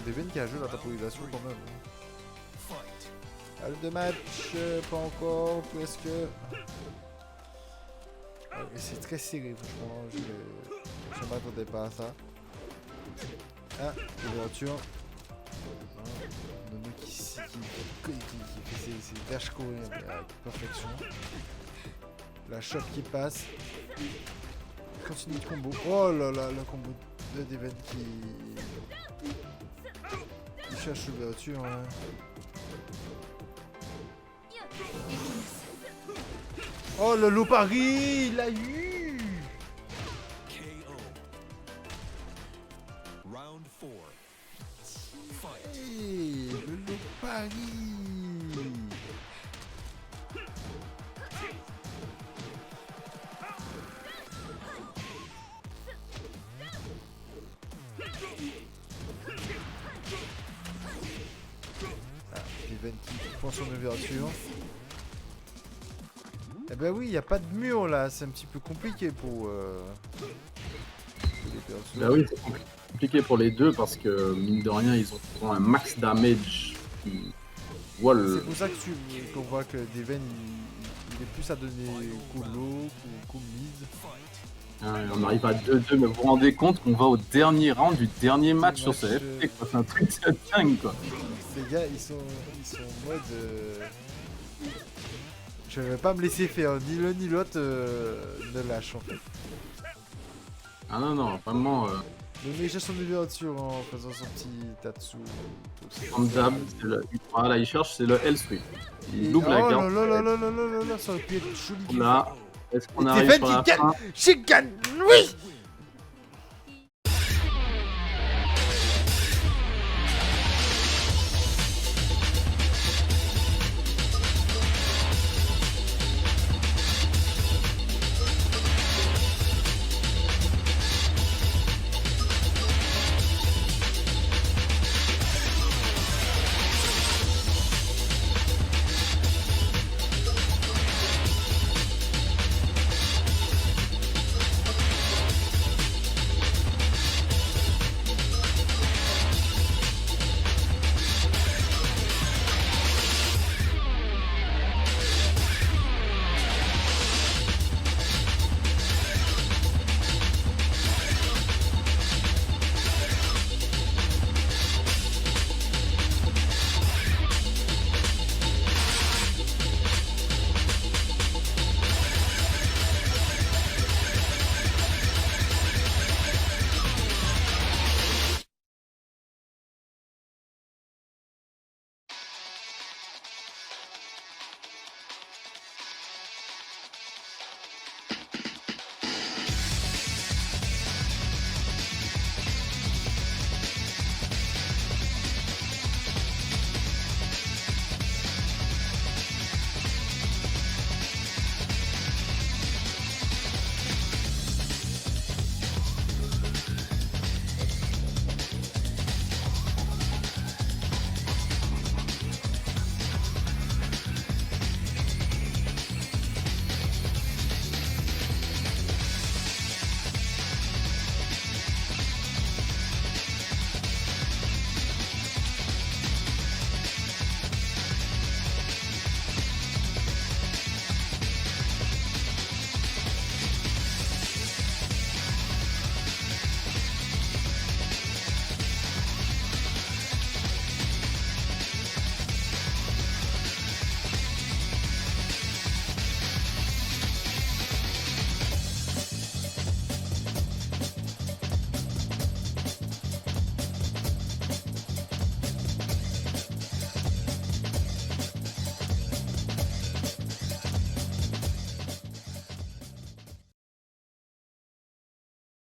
Deven qui a joué la temporisation quand même. Half de match, pas encore, presque. C'est très serré, franchement. Je m'attendais pas à ça. Ah, l'ouverture. Nono qui fait ses dash courir avec perfection. La chope qui passe. Continue le combo. Oh là là, le combo de Deven qui cherche l'ouverture. Hein. Oh le loup Paris, il l'a eu. Hey, le loup Paris. Ah, Deven qui prend son ouverture. Eh ben oui, il n'y a pas de mur là, c'est un petit peu compliqué pour les persos. Bah oui, c'est compliqué pour les deux parce que mine de rien, ils ont un max damage. Voilà. C'est pour ça qu'on voit que Deven il est plus à donner coup low, coup mid. On arrive à 2-2, mais vous vous rendez compte qu'on va au dernier round du dernier match sur ce FP, quoi. C'est un truc de dingue, quoi. Ces gars, ils sont en mode... Je vais pas me laisser faire, ni l'un ni l'autre ne lâche en fait. Ah non, vraiment... Le mec cherche son ouverture en faisant son petit Tatsu. En dab, c'est le... Ah là, il cherche, c'est le L-Sweep. Il loupe la garde. Oh là là, ça aurait pu être joli. Là, est-ce qu'on arrive sur la fin? Je gagne, oui.